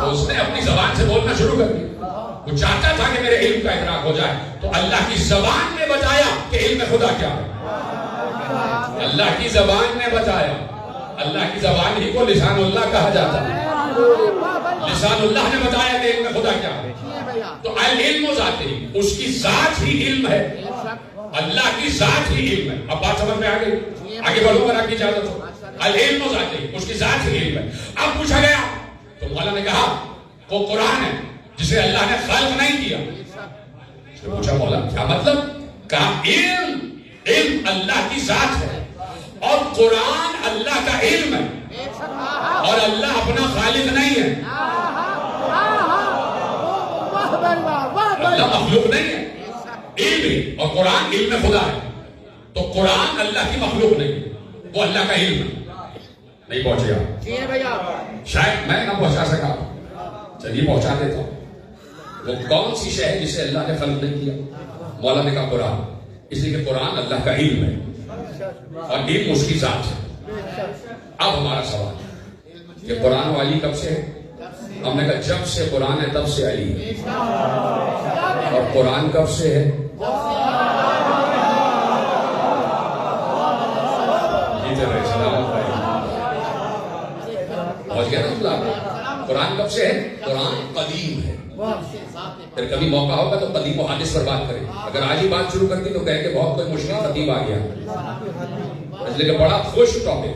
تو اس نے اپنی زبان سے بولنا شروع کر دیا. وہ چاہتا تھا کہ میرے علم کا ادراک ہو جائے, تو اللہ کی زبان نے بتایا کہ علم خدا کیا ہے. اللہ کی زبان نے بتایا. اللہ کی زبان ہی کو لسان اللہ کہا جاتا ہے. لسان اللہ نے بتایا کہ علم خدا کیا ہے. تو العلم ذاتی, اس کی ذات ہی علم ہے. اللہ کی ذات ہی علم ہے. اب بات سمجھ میں آ گئی؟ آگے بڑھوں گا آپ کی اجازت ہو. العلم ذاتی, اس کی ذات ہی علم ہے. اب پوچھا گیا تو مولا نے کہا وہ قرآن ہے جسے اللہ نے خلق نہیں کیا. اس نے پوچھا مولا کیا مطلب؟ کہا علم اللہ کی ذات ہے اور قرآن اللہ کا علم ہے, اور اللہ اپنا خالق نہیں ہے. اللہ مخلوق نہیں ہے, علم ہے, اور قرآن علم خدا ہے. تو قرآن اللہ کی مخلوق نہیں ہے, وہ اللہ کا علم ہے. نہیں پہنچے آپ؟ شاید میں نہ پہنچا سکا, چلیے پہنچا دیتا ہوں. وہ کون سی شے ہے جسے اللہ نے خلق نہیں کیا؟ مولا نے کہا قرآن, اس لیے کہ قرآن اللہ کا علم ہے اور علم اس کی ذات ہے. اب ہمارا سوال ہے کہ قرآن والی کب سے ہے؟ ہم نے کہا جب سے قرآن ہے تب سے علی ہے. اور قرآن کب سے ہے؟ قرآن کب سے ہے؟ قرآن قدیم ہے. پھر کبھی موقع ہوگا تو قدیم و حادث پر بات کریں. اگر آج ہی بات شروع کر دی تو کہہ کہ بہت کوئی مشکل قدیم آ گیا, اس لیے کہ بڑا خوش ٹاپک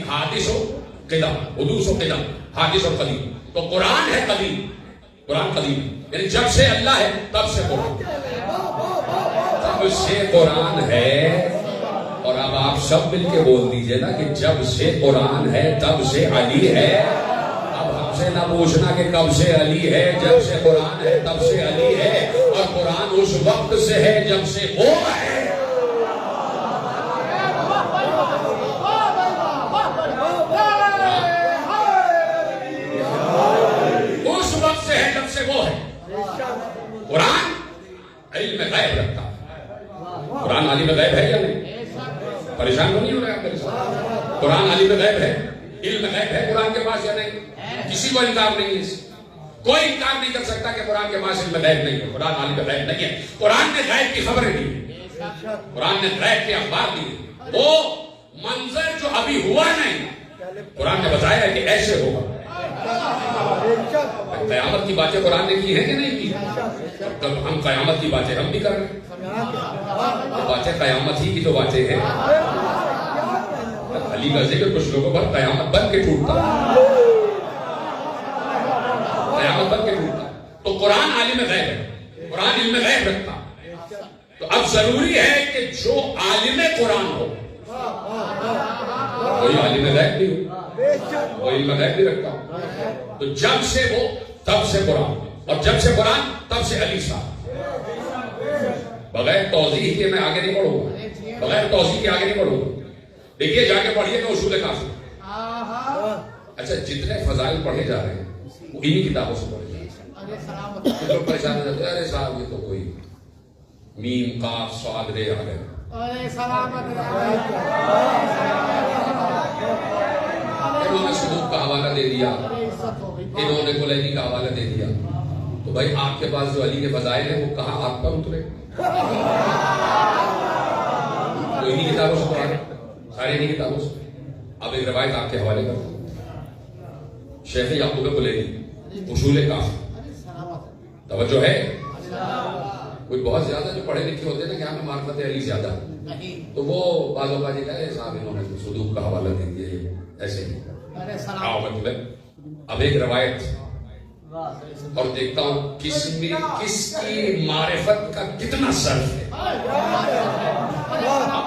حادث و قدم, حدوث و قدم, حادث اور قدیم. تو قرآن ہے قدیم, قرآن قدیم یعنی جب سے اللہ ہے تب سے قرآن, تب سے قرآن ہے. اور اب آپ سب مل کے بول دیجئے نا کہ جب سے قرآن ہے تب سے علی ہے. اب ہم سے نہ پوچھنا کہ کب سے علی ہے, جب سے قرآن ہے تب سے علی ہے. اور قرآن اس وقت سے ہے جب سے وہ ہے. اس وقت سے ہے جب سے وہ ہے. قرآن علم غیب رکھتا ہے. قرآن عالم غیب ہے یا نہیں؟ پریشان تو نہیں ہو رہے آپ میرے ساتھ؟ قرآن عالم غیب ہے, علم غیب ہے قرآن کے پاس یا نہیں؟ کسی کو انکار نہیں ہے. کوئی انکار نہیں کر سکتا کہ قرآن کے پاس علم غیب نہیں ہے, قرآن عالم غیب نہیں ہے. قرآن نے غیب کی خبریں دی, قرآن نے غیب کے اخبار دی. وہ منظر جو ابھی ہوا نہیں, قرآن نے بتایا ہے کہ ایسے ہوگا. قیامت کی باتیں قرآن نے کی ہیں کہ نہیں کی؟ تب ہم قیامت کی باتیں ہم بھی کر رہے ہیں. باتیں قیامت ہی کی تو باتیں ہیں. علی کا ذکر کچھ لوگوں پر قیامت بن کے ٹوٹتا, قیامت بن کے ٹوٹتا. تو قرآن عالم غیب ہے, قرآن علم غیب رکھتا. تو اب ضروری ہے کہ جو عالم قرآن ہو, کوئی عالم غیب نہیں ہو, وہ علم غیب بھی رکھتا. تو جب سے وہ تب سے قرآن, اور جب سے قرآن تب سے علی صاحب. بغیر توضیح کے میں آگے نہیں بڑھوں گا, بغیر توضیح کے آگے نہیں بڑھوں گا. دیکھیے جا کے پڑھیے گا اصول کافی. اچھا جتنے فضائل پڑھے جا رہے ہیں وہ انہی کتابوں سے پڑھے جا رہے ہیں. لوگ پریشان ہو جاتے ہیں, ارے صاحب یہ تو کوئی میم قاف صاد رے آ گئے. انہوں نے صدوق کا حوالہ دے دیا, انہوں نے کلینی کا حوالہ دے دیا. تو بھائی آپ کے پاس جو علی کے فضائل ہیں وہ کہاں آپ پر اترے؟ تو انہی کتابوں سے پڑھا, ساری انہی کتابوں سے. اب ایک روایت آپ کے حوالے کرتا ہوں. شیخ یعقوب کلینی اصول کافی, توجہ ہے. کوئی بہت زیادہ جو پڑھے لکھے ہوتے ہیں نا کہ ہمیں معرفت علی زیادہ, تو وہ بعض اوقات یہ کہے صاحب انہوں نے صدوق کا حوالہ دے دیا, یہ ایسے ہی. اب ایک روایت اور دیکھتا ہوں کس کی معرفت کا کتنا صرف ہے.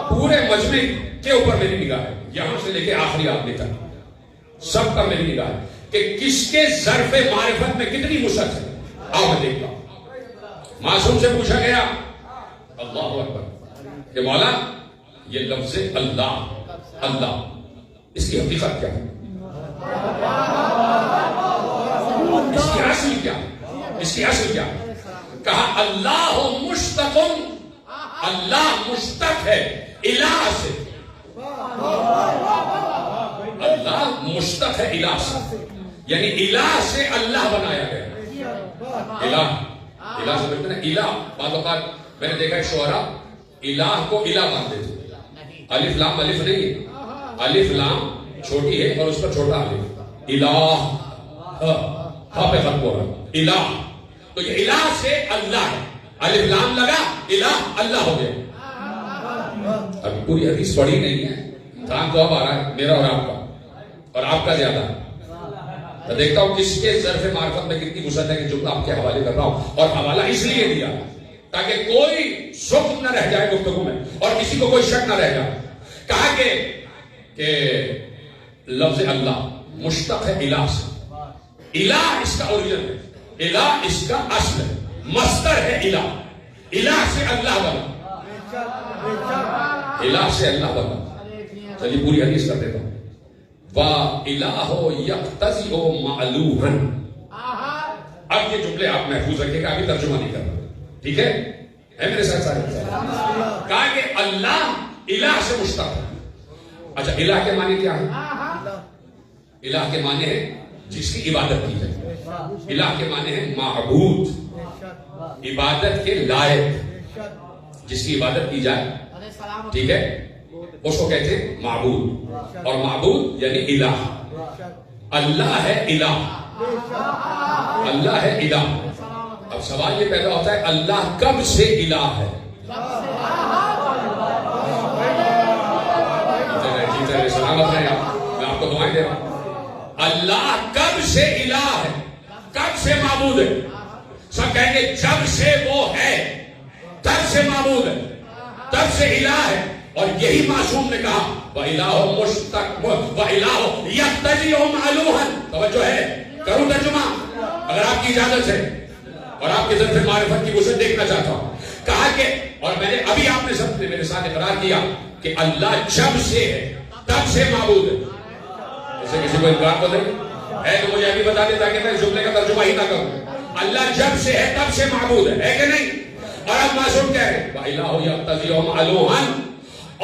پورے مجمع کے اوپر میری نگاہ ہے, یہاں سے لے کے آخری آدمی تک سب پر میری نگاہ ہے کہ کس کے ظرف معرفت میں کتنی وسعت ہے. آؤ میں دیکھتا ہوں. معصوم سے پوچھا گیا اللہ اکبر کہ مولا یہ لفظ اللہ, اللہ اس کی حقیقت کیا ہے, اس کی اصل کیا ہے, اس کی اصل کیا ہے؟ کہا اللہ مشتق، اللہ مشتق ہے الہ سے، اللہ مشتق ہے الہ سے، یعنی الہ سے اللہ بنایا گیا۔ الہ، الہ سے بولتے ہیں الہ، بعض اوقات میں نے دیکھا ہے شعراء الہ کو الہ مانتے تھے، الف لام الف نہیں، الف لام چھوٹی ہے اور اس پر چھوٹا الف، الہ ہاں پہ ختم ہو رہا الہ، تو یہ الہ سے اللہ ہے، الف لام لگا الہ اللہ ہو گیا۔ ابھی پوری حدیث پڑھی نہیں ہے، کام تو اب آ رہا ہے میرا اور آپ کا، اور آپ کا زیادہ ہے۔ میں دیکھتا ہوں کس کے ظرف معرفت میں کتنی وسعت ہے کہ جملہ آپ کے حوالے کر رہا ہوں، اور حوالہ اس لیے دیا تاکہ کوئی شک نہ رہ جائے گفتگو میں اور کسی کو کوئی شک نہ رہ جائے۔ کہا کہ لفظ اللہ مشتق ہے الہ سے، الہ اس کا اوریجن ہے، الہ اس کا اصل ہے، مصدر ہے الہ، الہ سے اللہ بنا، الہ سے اللہ بنا۔ چلیے پوری حدیث کر دیتا ہوں۔ وَإِلَٰهُ يَقْتَضِئُ مَعْلُوهًا، اب یہ جملے آپ محفوظ رکھیں گا، ابھی ترجمہ نہیں کرنا، ٹھیک ہے میرے ساتھ سارے؟ کہا کہ اللہ الہ سے مشتق ہے۔ اچھا الہ کے معنی کیا ہے؟ الہ کے معنی ہے جس کی عبادت کی جائے، الہ کے معنی ہے معبود، عبادت کے لائق، جس کی عبادت کی جائے، ٹھیک ہے، اس کو کہتے ہیں معبود، اور معبود یعنی الہ۔ اللہ ہے الہ، اللہ ہے الہ۔ اب سوال یہ پیدا ہوتا ہے اللہ کب سے الہ ہے؟ سلامت رہے آپ، میں آپ کو دعائیں دے رہا ہوں۔ اللہ کب سے الہ ہے، کب سے معبود ہے؟ سب کہیں گے جب سے وہ ہے تب سے معبود ہے، تب سے الہ ہے، اور یہی معصوم نے کہا وَإِلَٰهُ مُشْتَقٌ وَإِلَٰهُ يَقْتَضِئُ مَعْلُوهًا۔ توجہ ہے، کروں ترجمہ اگر آپ کی اجازت ہے، اور آپ کے ظرف معرفت کی وسعت دیکھنا چاہتا ہوں۔ کہا کہ، اور میں نے ابھی آپ نے سب نے میرے ساتھ اقرار کیا کہ اللہ جب سے ہے تب سے معبود ہے۔ اسے کسی کو انکار تو نہیں ہے، تو مجھے ابھی بتا دیں تاکہ میں اس جملے کا ترجمہ ہی نہ کروں۔ اللہ جب سے ہے تب سے معبود ہے کہ نہیں؟ اور اب معصوم کہہ رہے وَإِلَٰهُ يَقْتَضِئُ مَعْلُوهًا،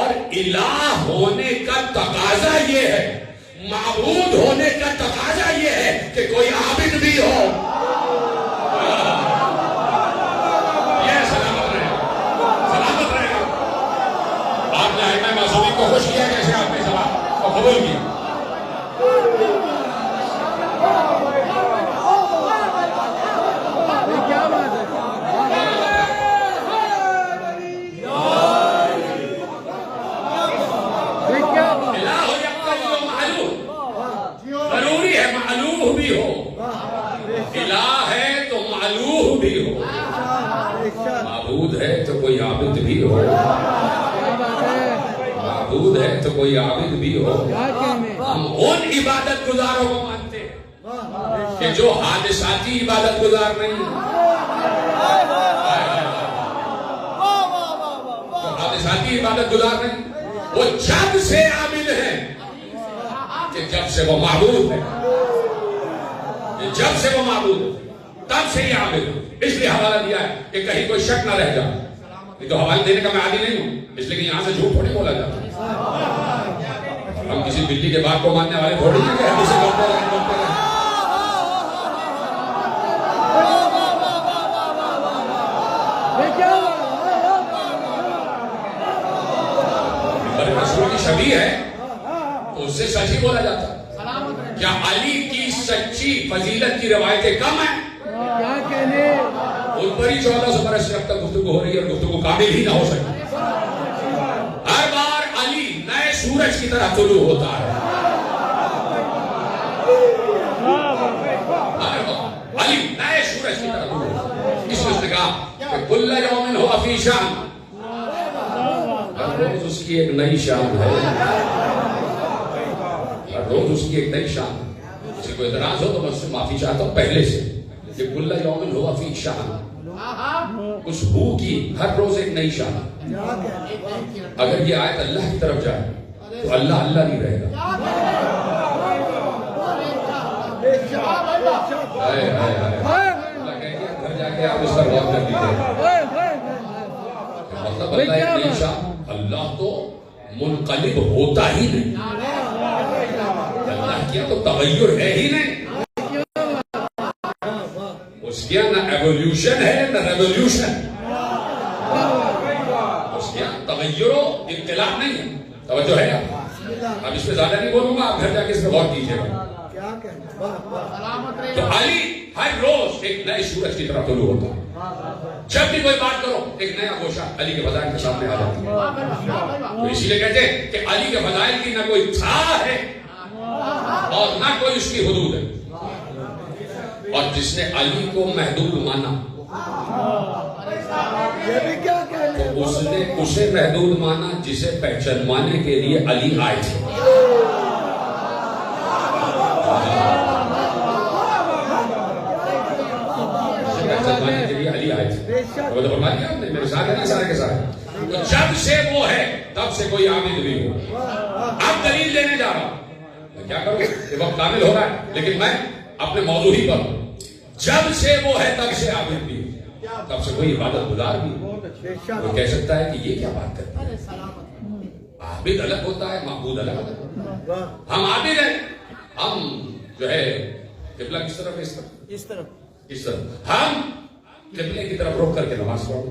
اور الہ ہونے کا تقاضا یہ ہے، معبود ہونے کا تقاضا یہ ہے کہ کوئی عابد بھی ہو۔ یہ سلامت رہے گا، سلامت رہے گا۔ آپ نے ائمہ معصومین کو خوش کیا، کیسے آپ نے سلام کو قبول کیا؟ ضروری ہے معلوہ بھی ہو، الہ ہے تو معلوہ بھی ہو، معبود ہے تو کوئی عابد بھی ہو، معبود ہے تو کوئی عابد بھی ہو۔ ہم ان عبادت گزاروں کو مانتے ہیں کہ جو حادثاتی عبادت گزار نہیں، جو حادثاتی عبادت گزار نہیں، وہ جب سے عابد ہیں کہ جب سے وہ معبود ہے، جب سے وہ معبود ہے تب سے یہ عابد ہے۔ اس لیے حوالہ دیا ہے کہ کہیں کوئی شک نہ رہ جائے۔ یہ تو حوالے دینے کا میں عادی نہیں ہوں، اس لیے کہ یہاں سے جھوٹ تھوڑی بولا جاتا ہے۔ ہم کسی بلی کے بات کو ماننے والے تھوڑی ہیں کہ ہم اسے کرتے رہیں۔ رسول کی شبیہ ہے تو اس سے سچ ہی بولا جاتا ہے۔ کیا علی کی سچی فضیلت کی روایتیں کم ہیں؟ کیا کہنے، ان پر ہی 1400 برس سے اب تک گفتگو ہو رہی ہے، اور گفتگو کامل ہی نہ ہو سکتی۔ ہر بار علی نئے سورج کی طرح طلوع ہوتا ہے، علی نئے سورج کی طرح طلوع ہوتا ہے۔ اس نے کہا کہ کل یوم ہو فی شان، ہر روز اس کی ایک نئی شان ہے، ہر روز اس کی ایک نئی شان ہے۔ کسی کو اعتراض ہو تو میں اس سے معافی چاہتا ہوں پہلے سے کہ کل یوم ہو فی شان، اس ہو کی ہر روز ایک نئی شان ہے۔ اگر یہ آیت اللہ کی طرف جائے تو اللہ اللہ نہیں رہے گا۔ اللہ کہہ دیا گھر جا کے کہ آپ اس پر غور کر دیجیے. مطلب اللہ تو منقلب ہوتا ہی نہیں. اللہ کیا تو تغیر ہے ہی نہیں. اس کے نہ ایولیوشن ہے نہ ریولیوشن. اس کے تغیر و انقلاب نہیں ہے. توجہ ہے آپ. اب اس پہ زیادہ نہیں بولوں گا, آپ گھر جا کے اس پہ غور کیجیے گا. تو علی ہر روز ایک نئے سورج کی طرح طلوع ہوتا ہے. جب بھی کوئی بات کرو ایک نیا گوشہ علی کے فضائل کے سامنے آ جاتا ہے. تو اسی لیے کہتے ہیں کہ علی کے فضائل کی نہ کوئی تھا ہے اور نہ کوئی اس کی حدود ہے. اور جس نے علی کو محدود مانا تو اس نے اسے محدود مانا جسے پہچانوانے کے لیے علی آئے تھے. پہچانوانے کے لیے علی آئے تھے. وہ تو فرما دیا آپ نے, میرے ساتھ ہے نا سارے کے ساتھ. تو جب سے وہ ہے تب سے کوئی عابد بھی ہو. اب دلیل لینے جا رہا ہوں, میں کیا کروں یہ وقت کامل ہو رہا ہے, لیکن میں اپنے موضوع ہی پر ہوں. جب سے وہ ہے تب سے عابد بھی, تب سے کوئی عبادت گزار بھی. وہ کہہ سکتا ہے کہ یہ کیا بات کرتا ہے. عابد الگ ہوتا ہے, معبود الگ ہوتا ہے. ہم عابد ہیں, ہم جو ہے قبلہ کس طرف ہے, اس طرف ہم قبلے کی طرف رخ کر کے نماز پڑھو.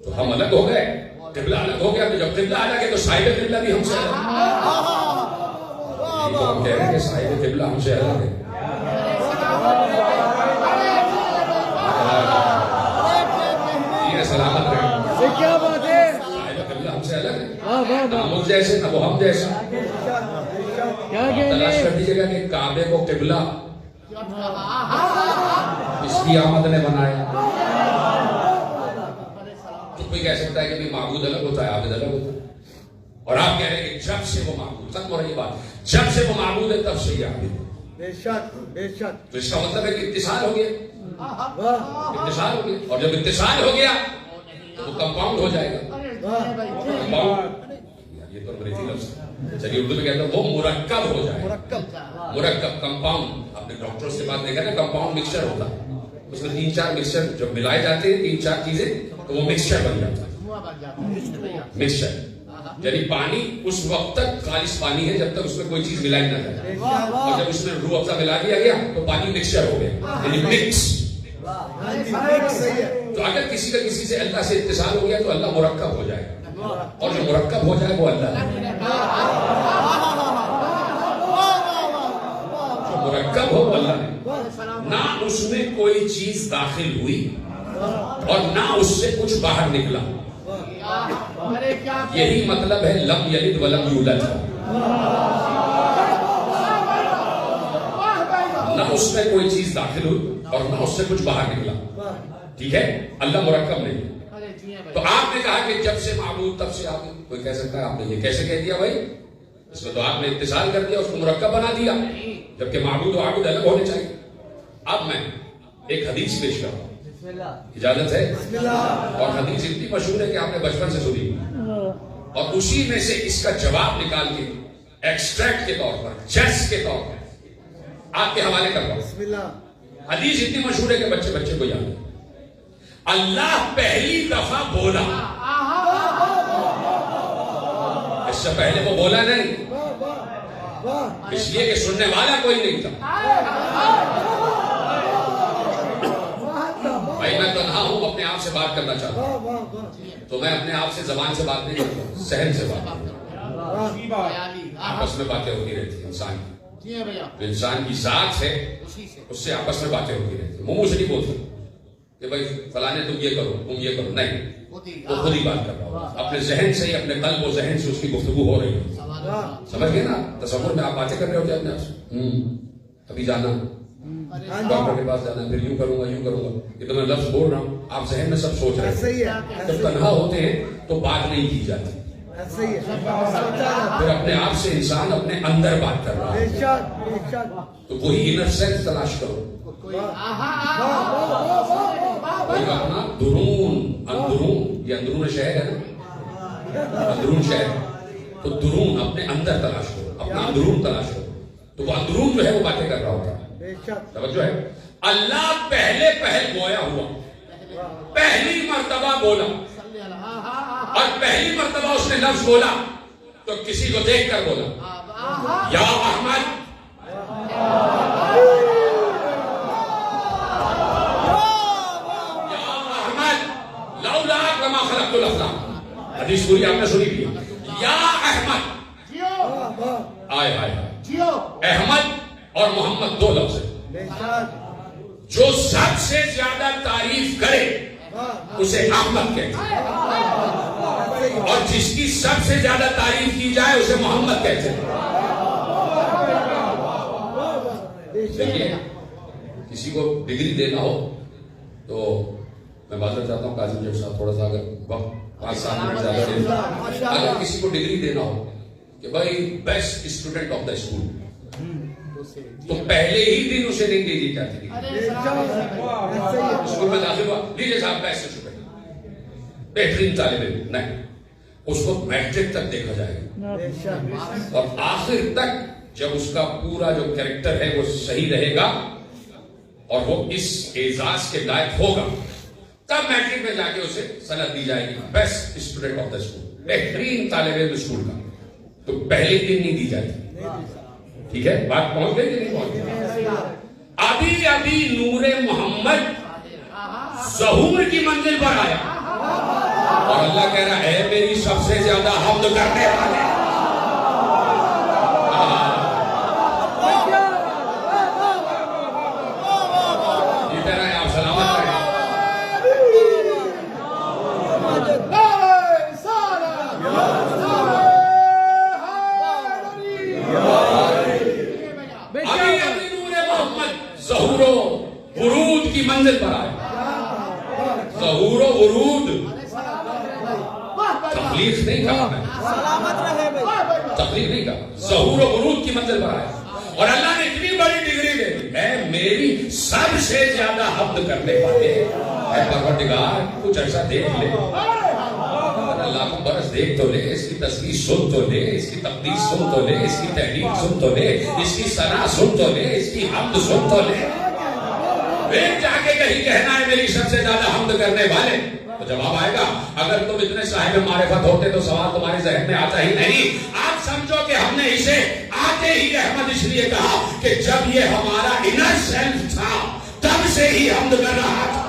تو ہم الگ ہو گئے, قبلہ الگ ہو گیا. تو جب قبلہ الگ ہے تو صاحب قبلہ بھی ہم سے الگ ہے. تو ہم کہہ رہے ہیں کہ صاحب قبلہ ہم سے الگ ہے. سلامت رہے. کیا بات ہے, قبلہ ہم سے الگ ہے. نہ ہم جیسے نہ وہ ہم جیسے. تلاش کر دیجیے گا کہ کعبے کو قبلہ اس کی آمد نے بنایا. تو کوئی کہہ سکتا ہے کہ معبود الگ ہوتا ہے, عابد الگ ہوتا ہے. اور آپ کہہ رہے ہیں کہ جب سے وہ معبود, ختم ہو رہی بات, جب سے وہ معبود ہے تب سے یہ عابد ہے. بے شک بے شک. تو اس کا مطلب ہے کہ اتصال ہو گیا. اتصال ہو گیا, اور جب اتصال ہو گیا تو وہ کمپاؤنڈ ہو جائے گا. یہ تو انگریزی لفظ ہے, چلیے اردو میں کہتا ہوں وہ مرکب ہو جائے گا. مرکب, کمپاؤنڈ. آپ نے ڈاکٹر سے بات دیکھا نا, کمپاؤنڈ مکسچر ہوتا ہے. اس میں 3-4 مکسچر جب ملائے جاتے ہیں, 3-4 چیزیں, تو وہ مکسچر بن جاتا ہے. مکسچر یعنی پانی اس وقت تک خالص پانی ہے جب تک اس میں کوئی چیز ملائی نہ جائے. اور جب اس میں روح افزا ملا دیا گیا تو پانی مکسچر ہو گیا, یعنی مکس. تو اگر کسی کا کسی سے اللہ سے اتصال ہو گیا تو اللہ مرکب ہو جائے گا, اور جو مرکب ہو جائے وہ اللہ ہے. جو مرکب ہو وہ اللہ ہے. نہ اس میں کوئی چیز داخل ہوئی اور نہ اس سے کچھ باہر نکلا. یہی مطلب ہے لم یلد ولم یولد. نہ اس میں کوئی چیز داخل ہوئی اور نہ اس سے کچھ باہر نکلا. ٹھیک ہے, اللہ مرکب نہیں. تو آپ نے کہا کہ جب سے معبود تب سے عابد. کوئی کہہ سکتا ہے آپ نے یہ کیسے کہہ دیا بھائی, اس میں تو آپ نے اتصال کر دیا, اس کو مرکب بنا دیا, جبکہ معبود و عابد الگ ہونے چاہیے. اب میں ایک حدیث پیش کروں, اجازت ہے؟ اور حدیث اتنی مشہور ہے کہ آپ نے بچپن سے سنی, اور اسی میں سے اس کا جواب نکال کے ایکسٹریکٹ کے طور پر, جس کے طور پر آپ کے حوالے کرتا ہوں. حدیث اتنی مشہور ہے کہ بچے بچے کو یاد ہے. اللہ پہلی دفعہ بولا, اس سے پہلے وہ بولا نہیں, اس لیے کہ سننے والا کوئی نہیں تھا. بھائی میں تنہا ہوں, اپنے آپ سے بات کرنا چاہتا ہوں, تو میں اپنے آپ سے زبان سے بات نہیں کرتا, ذہن سے بات کرتا ہوں. آپس میں باتیں ہوتی رہتی ہیں انسان کی. جو انسان کی ذات ہے اس سے آپس میں باتیں ہوتی رہتی ہیں. منہ سے نہیں بولتا کہ بھائی فلانے تم یہ کرو, تم یہ کرو, نہیں. وہ خود ہی بات کر رہا ہوں, اپنے ذہن سے, اپنے قلب و ذہن سے اس کی گفتگو ہو رہی ہے. سمجھ گئے نا, تصور میں آپ باتیں کر رہے ہوتے اپنے آپ سے. ابھی جانا ڈاکٹر کے پاس جانا, پھر یوں کروں گا یوں کروں گا, یہ تو میں لفظ بول رہا ہوں, آپ ذہن میں سب سوچ رہے ہیں. جب تنہا ہوتے ہیں تو بات نہیں کی جاتی, پھر اپنے آپ سے انسان اپنے اندر بات کر رہا ہے. تو وہی انر سینس تلاش کرو, وہی اپنا درون, اندرون. یہ اندرون شہر ہے نا, اندرون شہر. تو درون اپنے اندر تلاش کرو, اپنا اندرون تلاش کرو. تو وہ اندرون جو ہے وہ باتیں کر رہا ہوتا ہے. توجہ ہے. اللہ پہلے پہل گویا ہوا, پہلی مرتبہ بولا, اور پہلی مرتبہ اس نے لفظ بولا تو کسی کو دیکھ کر بولا, یا احمد, یا احمد لولاک لما خلقت الافلاک. حدیث پوری آپ نے سنی بھی, یا احمد. آئے آئے احمد اور محمد دو لفظ ہیں. جو سب سے زیادہ تعریف کرے اسے احمد کہتے ہیں, اور جس کی سب سے زیادہ تعریف کی جائے اسے محمد کہتے ہیں. دیکھیے, کسی کو ڈگری دینا ہو تو میں معذرت چاہتا ہوں قاسم جیب صاحب, تھوڑا سا اگر وقت 5-7 منٹ زیادہ دے, اگر کسی کو ڈگری دینا ہو کہ بھائی best student of the school, تو پہلے ہی دن اسے نہیں دے دی جاتی تھی. اسکول میں داخل ہوا, لیجیے صاحب بیسٹ اسٹوڈنٹ, بہترین طالب علم, نہیں, اس کو میٹرک تک دیکھا جائے گا, اور آخر تک جب اس کا پورا جو کریکٹر ہے وہ صحیح رہے گا اور وہ اس اعزاز کے لائق ہوگا, تب میٹرک میں جا کے اسے سند دی جائے گی best student of the school, بہترین طالب علم اسکول کا. تو پہلے دن نہیں دی جاتی. ٹھیک ہے, بات پہنچ گئی کہ نہیں پہنچ گئی؟ ابھی ابھی نور محمد ظہور کی منزل پر آیا, اور اللہ کہہ رہا ہے میری سب سے زیادہ حمد کرنے والے. یہ کہہ رہا ہے آپ سلامت رہیں. ظہور و ورود کی منزل پر آئے. ظہور و ورود, تخلیق نہیں کہا میں, تخلیق نہیں کہا, ظہور و ورود کی منزل پر آئے, اور اللہ نے اتنی بڑی ڈگری دے دی, اے میری سب سے زیادہ حمد کرنے والے, اے پروردگار کچھ ایسا دیکھ لے, اللہ کو برس دیکھ تو لے, اس کی تصویر سن تو لے, اس کی تقدیس سن تو لے, اس کی تحریر سن تو لے, اس کی ثنا سن تو لے, اس کی حمد سن تو لے. پھر جا کے کہیں کہنا ہے میری سب سے زیادہ حمد کرنے والے, تو جواب آئے گا اگر تم اتنے صاحب معرفت ہوتے تو سوال تمہارے ذہن میں آتا ہی نہیں. آپ سمجھو کہ ہم نے اسے آتے ہی احمد اس لیے کہا کہ جب یہ ہمارا انر سیلف تھا تب سے ہی حمد کر رہا تھا.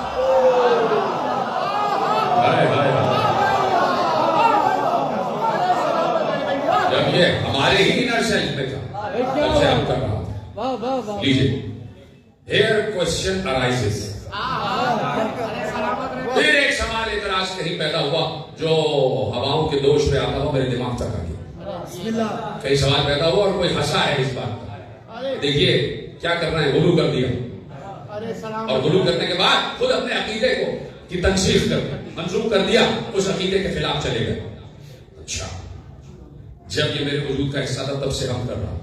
جب یہ ہمارے ہی انر سیلف میں تھا تب سے ہم کر رہا تھا. لیجیے, here question arises. پھر ایک سوال اعتراض کہیں پیدا ہوا جو ہواؤں کے دوش پہ آتا ہو, میرے دماغ تک آ گیا. کئی سوال پیدا ہوا اور کوئی ہنسا ہے اس بات پر. دیکھیے کیا کرنا ہے, غلو کر دیا, اور غلو کرنے کے بعد خود اپنے عقیدے کو کی تنسیخ کر منسوخ کر دیا, اس عقیدے کے خلاف چلے گئے. اچھا, جب یہ میرے وجود کا حصہ تھا تب سے ہم کر رہا,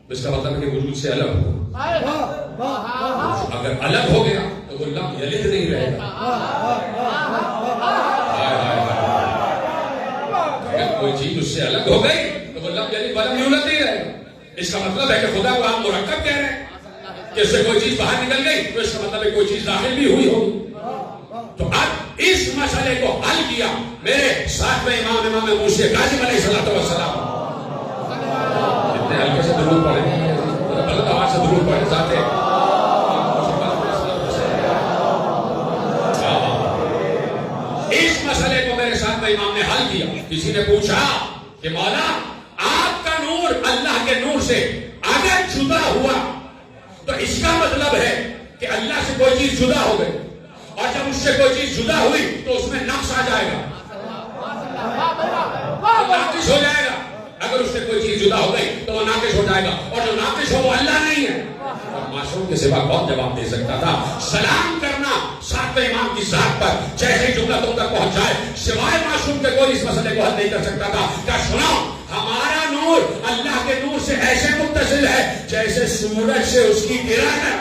تو اس کا مطلب ہے کہ وجود سے الگ ہو. اگر الگ ہو گیا تو وہ لم یلد نہیں رہے گا. اگر کوئی چیز اس سے الگ ہو گئی تو وہ لم یلد ولم یولد نہیں رہے گا. اس کا مطلب ہے کہ خدا کو آپ مرکب کہہ رہے ہیں کہ اس سے کوئی چیز باہر نکل گئی تو اس کا مطلب ہے کوئی چیز داخل بھی ہوئی ہوگی. تو اب اس مسئلے کو حل کیا میرے ساتھ میں امام موسی کاظم علیہ السلام. اتنے ہلکے سے درود پڑھے, بلند آواز سے درود پڑھے ذات اس مسئلے کو میرے ساتھ میں امام نے حل کیا. کسی نے پوچھا کہ مولا آپ کا نور اللہ کے نور سے اگر جدا ہوا تو اس کا مطلب ہے کہ اللہ سے کوئی چیز جدا ہو گئی, اور جب اس سے کوئی چیز جدا ہوئی تو اس میں نقص آ جائے گا, ناقص ہو جائے گا. اگر اس سے کوئی چیز جدا ہو گئی تو وہ ناقص ہو جائے گا, اور جو ناقص ہو وہ اللہ نہیں ہے. اور معصوم کے سوا کون جواب دے سکتا تھا؟ سلام کرنا ساتویں امام کی ذات پر جیسے جملہ تم تک پہنچ جائے, سوائے معصوم کے کوئی اس مسئلے کو حل نہیں کر سکتا تھا. کیا سنو, ہمارا نور اللہ کے نور سے ایسے متصل ہے جیسے سورج سے اس کی کرن ہے.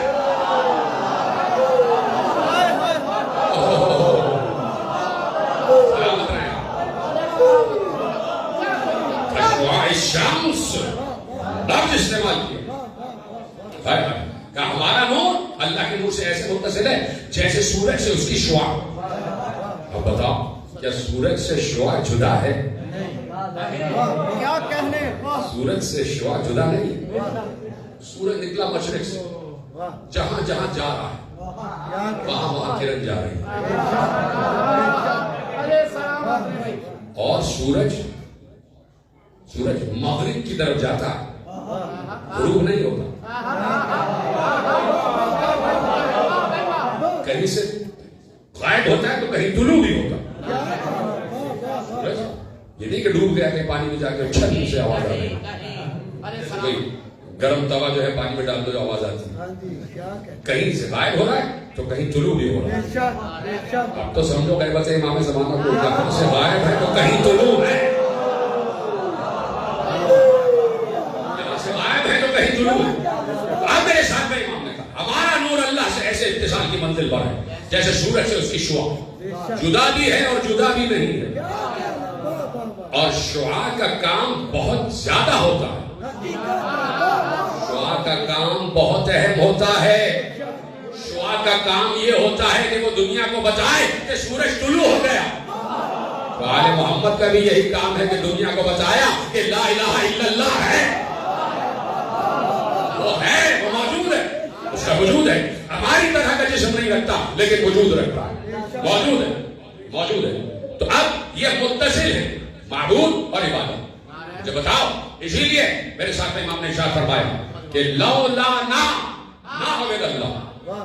شمس لفظ استعمال کیا. کہ ہمارا نور اللہ کے نور سے ایسے متصل ہے جیسے سورج سے اس کی شعاع. اب بتاؤ کیا سورج سے شعاع جدا ہے؟ کیا کہنے. سورج سے شعاع جدا نہیں. سورج نکلا مشرق سے، جہاں جہاں جا رہا ہے وہاں وہاں کرن جا رہی ہے. ارے سلامت رہے بھائی. اور سورج مغرب کی طرف جاتا ہے، غروب نہیں ہوتا. کہیں سے غائب ہوتا ہے تو کہیں طلوع بھی ہوتا. سورج یہ نہیں کہ ڈوب گیا کہ پانی میں جا کے چھت سے آواز آ رہی ہے. کوئی گرم توا جو ہے پانی میں ڈال دو جو آواز آتی ہے. کہیں سے غائب ہو رہا ہے تو کہیں طلوع بھی ہو رہا ہے. اب تو سمجھو غیبت امام زمانہ کو کہیں سے غائب ہے تو کہیں طلوع ہے، یہاں سے غائب ہے تو کہیں طلوع ہے. اب میرے ساتھ میں امام نے کہا ہمارا نور اللہ سے ایسے اتصال کی منزل پر ہے جیسے سورج سے اس کی شعاع جدا بھی ہے اور جدا بھی نہیں ہے. اور شعاع کا کام بہت زیادہ ہوتا ہے. شعاع کا کام بہت اہم ہوتا ہے. شعاع کا کام یہ ہوتا ہے کہ وہ دنیا کو بتائے کہ سورج طلوع ہو گیا. تو آل محمد کا بھی یہی کام ہے کہ دنیا کو بتایا کہ لا الہ الا اللہ ہے. وہ ہے، وہ موجود ہے، اس کا وجود ہے. ہماری طرح کا جسم نہیں رکھتا لیکن وجود رکھتا ہے، موجود ہے. تو اب یہ متصل ہے معبود اور عبادت. جو بتاؤ، اسی لیے میرے ساتھ میں امام نے ارشاد فرمایا کہ لولا نہ عبد اللہ،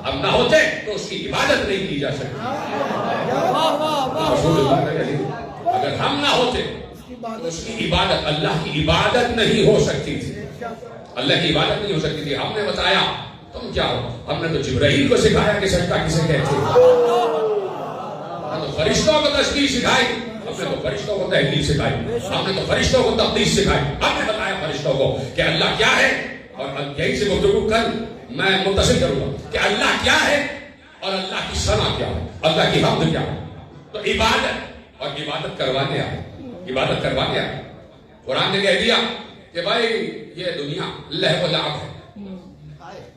اب نہ ہوتے تو اس کی عبادت نہیں کی جا سکتی. رسول اللہ نے کہا اگر ہم نہ ہوتے تو اس کی عبادت، اللہ کی عبادت نہیں ہو سکتی تھی. اللہ کی عبادت نہیں ہو سکتی تھی. ہم نے بتایا تم کیا ہو؟ ہم نے تو جبرائیل کو سکھایا کہ سجدہ کسے کہتے ہیں. ہم نے تو فرشتوں کو تسبیح سکھائی، ہم نے تو فرشتوں کو تحلیل سکھائی، ہم نے تو فرشتوں کو تقدیس سکھائی. ہم نے بتایا فرشتوں کو کہ اللہ کیا ہے. اور یہی سے گفتگو کل میں متصل کروں گا کہ اللہ کیا ہے اور اللہ کی ثنا کیا ہے، اللہ کی حمد کیا ہے. تو عبادت اور عبادت کروانے آئے. قرآن نے کہہ دیا کہ بھائی یہ دنیا لہو و لعب ہے.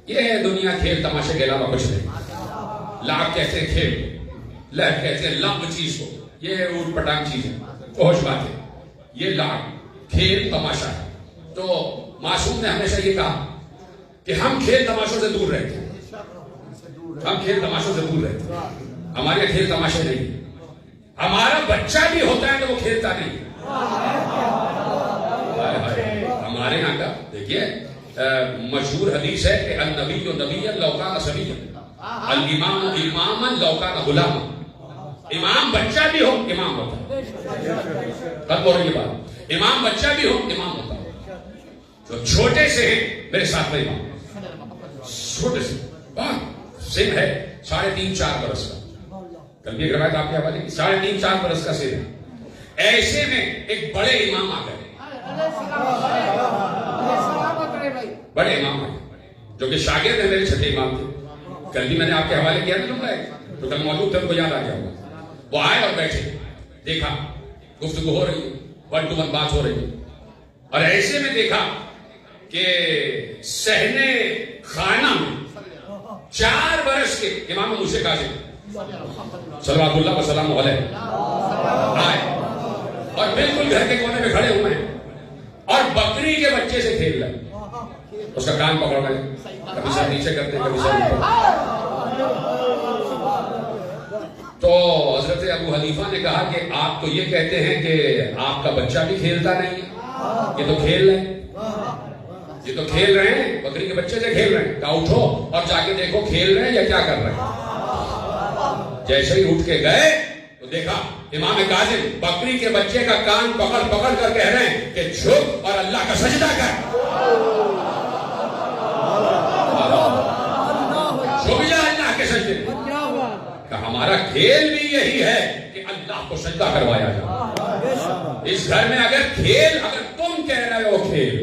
یہ دنیا کھیل تماشے کے علاوہ کچھ نہیں. لعب کہتے ہیں کھیل، لہو کہتے ہیں لمب چیز کو. یہ اوٹ پٹانگ چیز ہے، فحش بات ہے. یہ لعب کھیل تماشا ہے. تو معصوم نے ہمیشہ یہ کہا کہ ہم کھیل تماشوں سے دور رہتے ہیں. ہم کھیل تماشوں سے دور رہتے ہیں. ہمارے کھیل تماشے نہیں. ہمارا بچہ بھی ہوتا ہے تو وہ کھیلتا نہیں. ہمارے یہاں کا دیکھیے مشہور حدیث ہے کہ النبی نبی لو کان صبیا الامام اماما لو کان غلاما. امام بچہ بھی ہو امام ہوتا ہے. ختم ہو رہی بات. امام بچہ بھی ہو امام ہوتا ہے. جو چھوٹے سے ہیں میرے ساتھ میں امام، چھوٹے سے سن ہے 3.5-4 برس کا. کل بھی ایک روایت آپ کے حوالے کی 3.5-4 برس کا سن ہے. ایسے میں ایک بڑے امام آ گئے. بڑے امام آ گئے جو کہ شاگرد ہیں میرے چھٹے امام تھے. کل بھی میں نے آپ کے حوالے کیا تھا تو کل موجود تھے، ان کو یاد آ گیا ہوگا. وہ آئے اور بیٹھے، دیکھا گفتگو ہو رہی ہے، 1 to 1 بات ہو رہی ہے. اور ایسے میں دیکھا کہ صحنے خانہ میں 4 برس کے امام موسیٰ کاظم صلوات اللہ وسلام علیہ آئے اور بالکل گھر کے کونے میں کھڑے ہوئے ہیں اور بکری کے بچے سے کھیل رہے. اس کا کان پکڑ گئے، کبھی سر نیچے کرتے کبھی سر اوپر. تو حضرت ابو حنیفہ نے کہا کہ آپ تو یہ کہتے ہیں کہ آپ کا بچہ بھی کھیلتا نہیں ہے، یہ تو کھیل رہے ہیں، یہ تو کھیل رہے ہیں، بکری کے بچے سے کھیل رہے ہیں. کہا اٹھو اور جا کے دیکھو کھیل رہے ہیں یا کیا کر رہے ہیں. جیسے ہی اٹھ کے گئے تو دیکھا امام کاظم بکری کے بچے کا کان پکڑ پکڑ کر کہہ رہے ہیں کہ جھک اور اللہ کا سجدہ کر. جھک جا اللہ کے سجدے. کہ ہمارا کھیل بھی یہی ہے کہ اللہ کو سجدہ کروایا جائے. اس گھر میں اگر تم کہہ رہے ہو کھیل،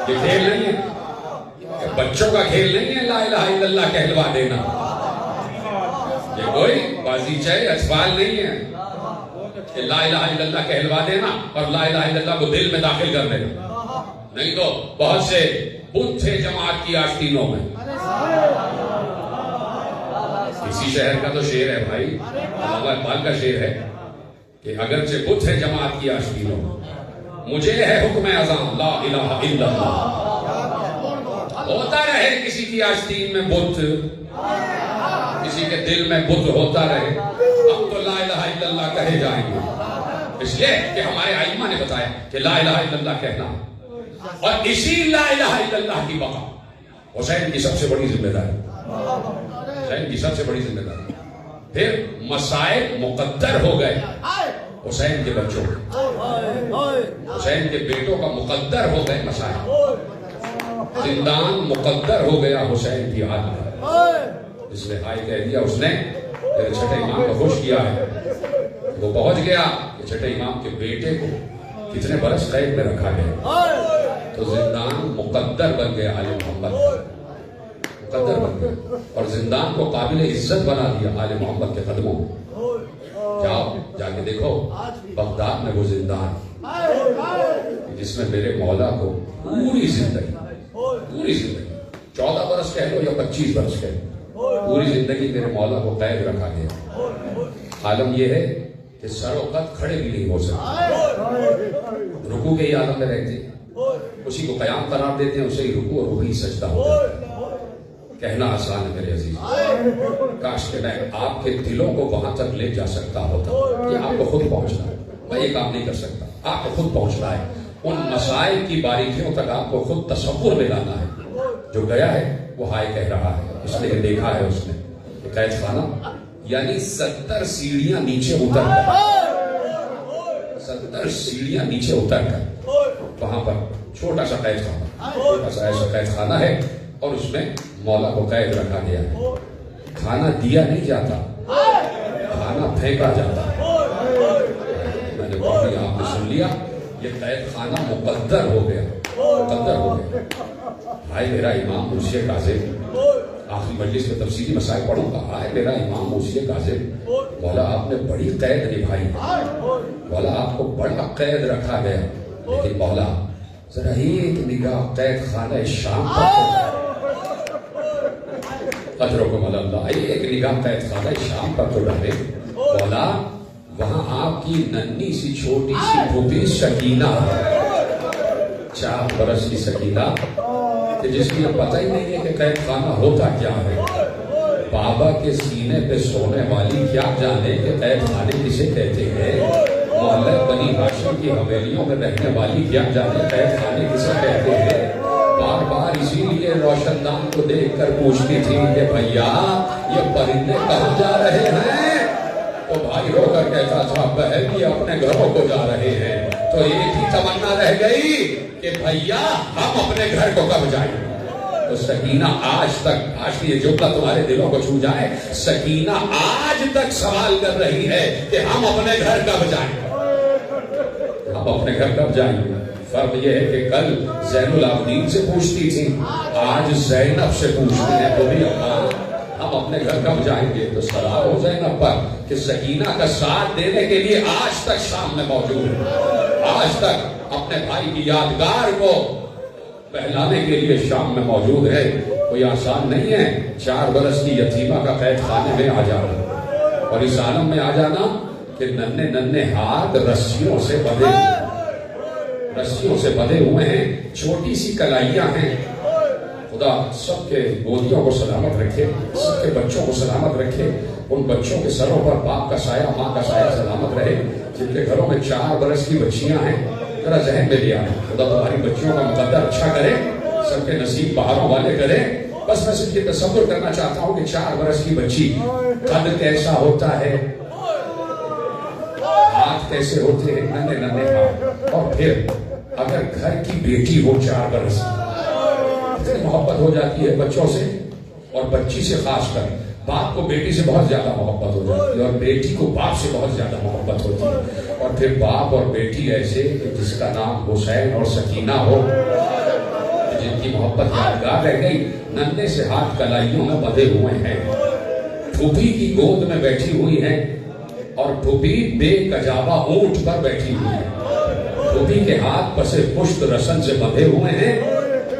یہ کھیل نہیں ہے، بچوں کا کھیل نہیں ہے. لا الہ الا اللہ کہلوا دینا یہ کوئی بازی چاہے اطفال نہیں ہے کہ لا الہ الا اللہ کہلوا دینا اور لا الہ الا اللہ کو دل میں داخل کر دینا. نہیں تو بہت سے بدھ تھے جماعت کی آستینوں میں. اسی شہر کا تو شعر ہے بھائی, علامہ اقبال کا شعر ہے کہ اگرچہ بدھ ہے جماعت کی آستینوں میں, مجھے ہے حکم اذان لا الہ الا اللہ. ہوتا رہے کسی کی آستین میں بدھ, کسی کے دل میں بدھ ہوتا رہے, ہم تو لا الہ الا اللہ کہے جائیں گے, اس لیے کہ ہمارے ائمہ نے بتایا کہ لا الہ الا اللہ کہنا, اور اسی لا الہ الا اللہ کی بقا حسین کی سب سے بڑی ذمہ داری, حسین کی سب سے بڑی ذمہ داری. پھر مسائل مقدر ہو گئے حسین کے بچوں کے, حسین کے بیٹوں کا مقدر ہو گئے مسائل, زندان مقدر ہو گیا حسین کی حالت میں. اس نے ہائی کہہ دیا, اس نے میرے چھٹے امام کو خوش کیا ہے, وہ پہنچ گیا کہ چھٹے امام کے بیٹے کو کتنے برس قید میں رکھا گیا, تو زندان مقدر بن گیا آل محمد, مقدر بن گیا, اور زندان کو قابل عزت بنا دیا آل محمد کے قدموں میں. جاؤ جا کے دیکھو بغداد میں وہ زندان جس میں میرے مولا کو پوری زندگی 14 برس کہہ لو یا 25 برس کہہ لو, پوری زندگی میرے مولا کو قید رکھا گیا. عالم یہ ہے کہ سر و قد کھڑے بھی نہیں ہو سکتے, رکوع کے ہی عالم میں رہتے ہیں, اسی کو قیام قرار دیتے ہیں, اسے ہی رکوع اور وہی سجدہ ہوتا ہے. کہنا آسان ہے میرے عزیز, کاش کہ میں آپ کے دلوں کو وہاں تک لے جا سکتا ہوتا. یہ آپ کو خود پہنچنا ہے, میں یہ کام نہیں کر سکتا, آپ کو خود پہنچنا ہے, ان مسائل کی باریکیوں تک آپ کو خود تصور میں لانا ہے. جو گیا ہے وہ ہائے کہہ رہا ہے, اس نے یہ دیکھا ہے, اس نے قید خانہ یعنی 70 سیڑھیاں نیچے اتر کر, 70 سیڑھیاں نیچے اتر کر وہاں پر چھوٹا سا قید خانہ, چھوٹا سا ایسا قید خانہ ہے, اور اس میں مولا کو قید رکھا گیا ہے. کھانا دیا نہیں جاتا, کھانا پھینکا جاتا. میں نے کہا کہ آپ نے سن لیا, یہ قید خانہ مقدر ہو گیا, مقدر ہو گیا. ہائے میرا امام مرشد کاظم, آخری مجلس میں تفصیلی مسائل پڑھوں گا. ہائے میرا امام مرشد کاظم, مولا آپ نے بڑی قید نبھائی, مولا آپ کو بڑا قید رکھا گیا, لیکن مولا ذرا ایک نگاہ قید خانہ شام پر قدرکم اللہ, ایک نگاہ قید خانہ شام پر تو ڈالے. مولا وہاں آپ کی ننھی سی چھوٹی سی پھوپھی سکینہ, 4 برس کی سکینہ, کہ جس کی پتہ ہی نہیں ہے کہ قید خانہ ہوتا کیا ہے. بابا کے سینے پہ سونے والی کیا جانے کہ قید خانے کسے کہتے ہیں. محلہ بنی ہاشم کی حویلیوں میں رہنے والی کیا جانے قید خانے کسے کہتے ہیں. بار بار اسی لیے روشن دان کو دیکھ کر پوچھتی تھی کہ بھیا یہ پرندے کہاں جا رہے ہیں, تو بھائی ہو کر کہتا تھا بہن بھی اپنے گھروں کو جا رہے ہیں. تو ایک ہی تمنا رہ گئی کہ بھیا ہم اپنے گھر کو کب جائیں. تو سکینہ آج تک, آج یہ جملہ تمہارے دلوں کو چھو جائے, سکینہ آج تک سوال کر رہی ہے کہ ہم اپنے گھر کب جائیں, ہم اپنے گھر کب جائیں. فرق یہ ہے کہ کل زین العابدین سے پوچھتی تھی, آج زینب سے پوچھتی ہیں تو بھی ہم اپنے گھر کب جائیں گے. تو سلام ہو زینب پر کہ سکینہ کا ساتھ دینے کے لیے آج تک شام میں موجود ہے, آج تک اپنے بھائی کی یادگار کو بہلانے کے لیے شام میں موجود ہے. کوئی آسان نہیں ہے 4 برس کی یتیمہ کا قید خانے میں آ جانا, اور اس عالم میں آ جانا کہ ننھے ننھے ہاتھ رسیوں سے بندھے, رسیوں سے بندھے ہوئے ہیں, چھوٹی سی کلائیاں ہیں. خدا سب کے گودیوں کو سلامت رکھے, سب کے بچوں کو سلامت رکھے. ان بچوں کے سروں پر باپ کا سایہ, ماں کا سایہ سلامت رہے. جن کے گھروں میں 4 برس کی بچیاں ہیں, ذرا ذہن میں لیا, خدا تمہاری بچیوں کا مقدر اچھا کرے, سب کے نصیب بہاروں والے کرے. بس میں صرف یہ تصور کرنا چاہتا ہوں کہ 4 برس کی بچی قد کیسا ہوتا ہے, ہاتھ کیسے ہوتے ہیں, ننھے ننھے ہاتھ. اور پھر اگر گھر کی بیٹی ہو 4 برس, اتنی محبت ہو جاتی ہے بچوں سے, اور بچی سے خاص کر باپ کو بیٹی سے بہت زیادہ محبت ہو جاتی ہے, اور بیٹی کو باپ سے بہت زیادہ محبت ہوتی ہے. اور پھر باپ اور بیٹی ایسے کہ جس کا نام حسین اور سکینہ ہو, جن کی محبت یادگار رہ گئی. ننھے سے ہاتھ کلائیوں میں بندھے ہوئے ہیں, پھوپھی کی گود میں بیٹھی ہوئی ہیں, اور پھوپھی بے کجاوا اونٹ پر بیٹھی ہوئی ہے. پھوپھی کے ہاتھ پسے پشت رسن سے بندھے ہوئے ہیں,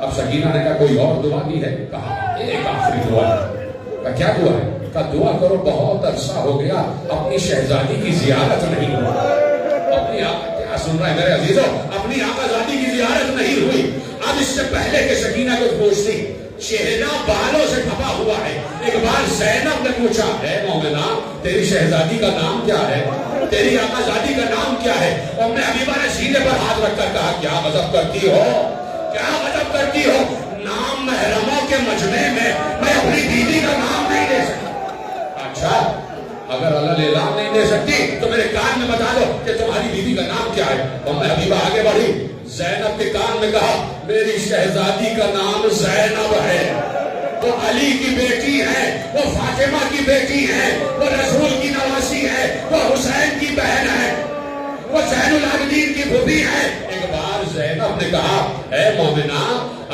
اب سکینہ نے کہا کوئی اور دعا دی ہے؟ کہا ایک آخری دعا ہے. کہا کیا دعا ہے؟ کہا دعا کرو بہت عرصہ ہو گیا اپنی شہزادی کی زیارت نہیں ہوئی. اپنی کیا سن رہے ہیں میرے عزیزوں؟ اپنی آقازادی کی زیارت نہیں ہوئی. اب اس سے پہلے کہ سکینہ کو پوچھتی چہرہ بالوں سے ڈھپا ہوا ہے. ایک بار زینب نے پوچھا اے مومنہ تیری شہزادی کا نام کیا ہے؟ تیری آقازادی کا نام کیا ہے؟ ام حبیبہ نے سینے پر ہاتھ رکھ کر کہا کیا غضب کرتی ہو؟ کیا غضب کرتی ہو؟ نام محرموں کے مجمع میں میں اپنی بیوی کا نام نہیں لے سکتی. اچھا اگر اللہ اعلان نہیں دے سکتی تو میرے کان میں بتا دو کہ تمہاری بیوی کا نام کیا ہے. ام حبیبہ آگے بڑھی. زینب کے کان میں کہا میری شہزادی کا نام زینب ہے. وہ علی کی بیٹی ہے, وہ فاطمہ کی بیٹی ہے, وہ رسول کی نواسی ہے, وہ حسین کی بہن ہے, وہ زین العابدین کی پھوپھی ہے. ایک بار زینب نے کہا اے مومنہ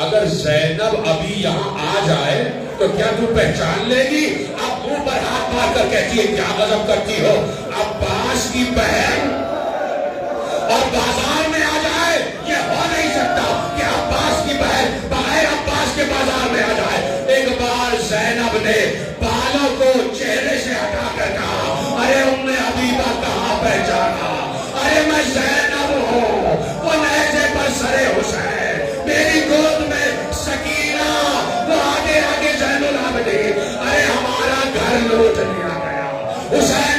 اگر زینب ابھی یہاں آ جائے تو کیا تو پہچان لے گی؟ اب منہ پر ہاتھ مار کر کہتی ہے کیا غضب کرتی ہو؟ عباس کی بہن اور بازار میں آ جائے یہ ہو نہیں سکتا کہ عباس کی بہن بغیر عباس کے بازار میں آ جائے. ایک بار زینب نے بالوں کو چہرے سے ہٹا کر کہا ارے ام حبیبہ کہاں پہچانا؟ ارے میں زینب ہوں, وہ نیزے پر سرے حسین, میری گود میں سکینہ, وہ آگے آگے زین العابدین. ارے ہمارا گھر لوٹ لیا گیا, حسین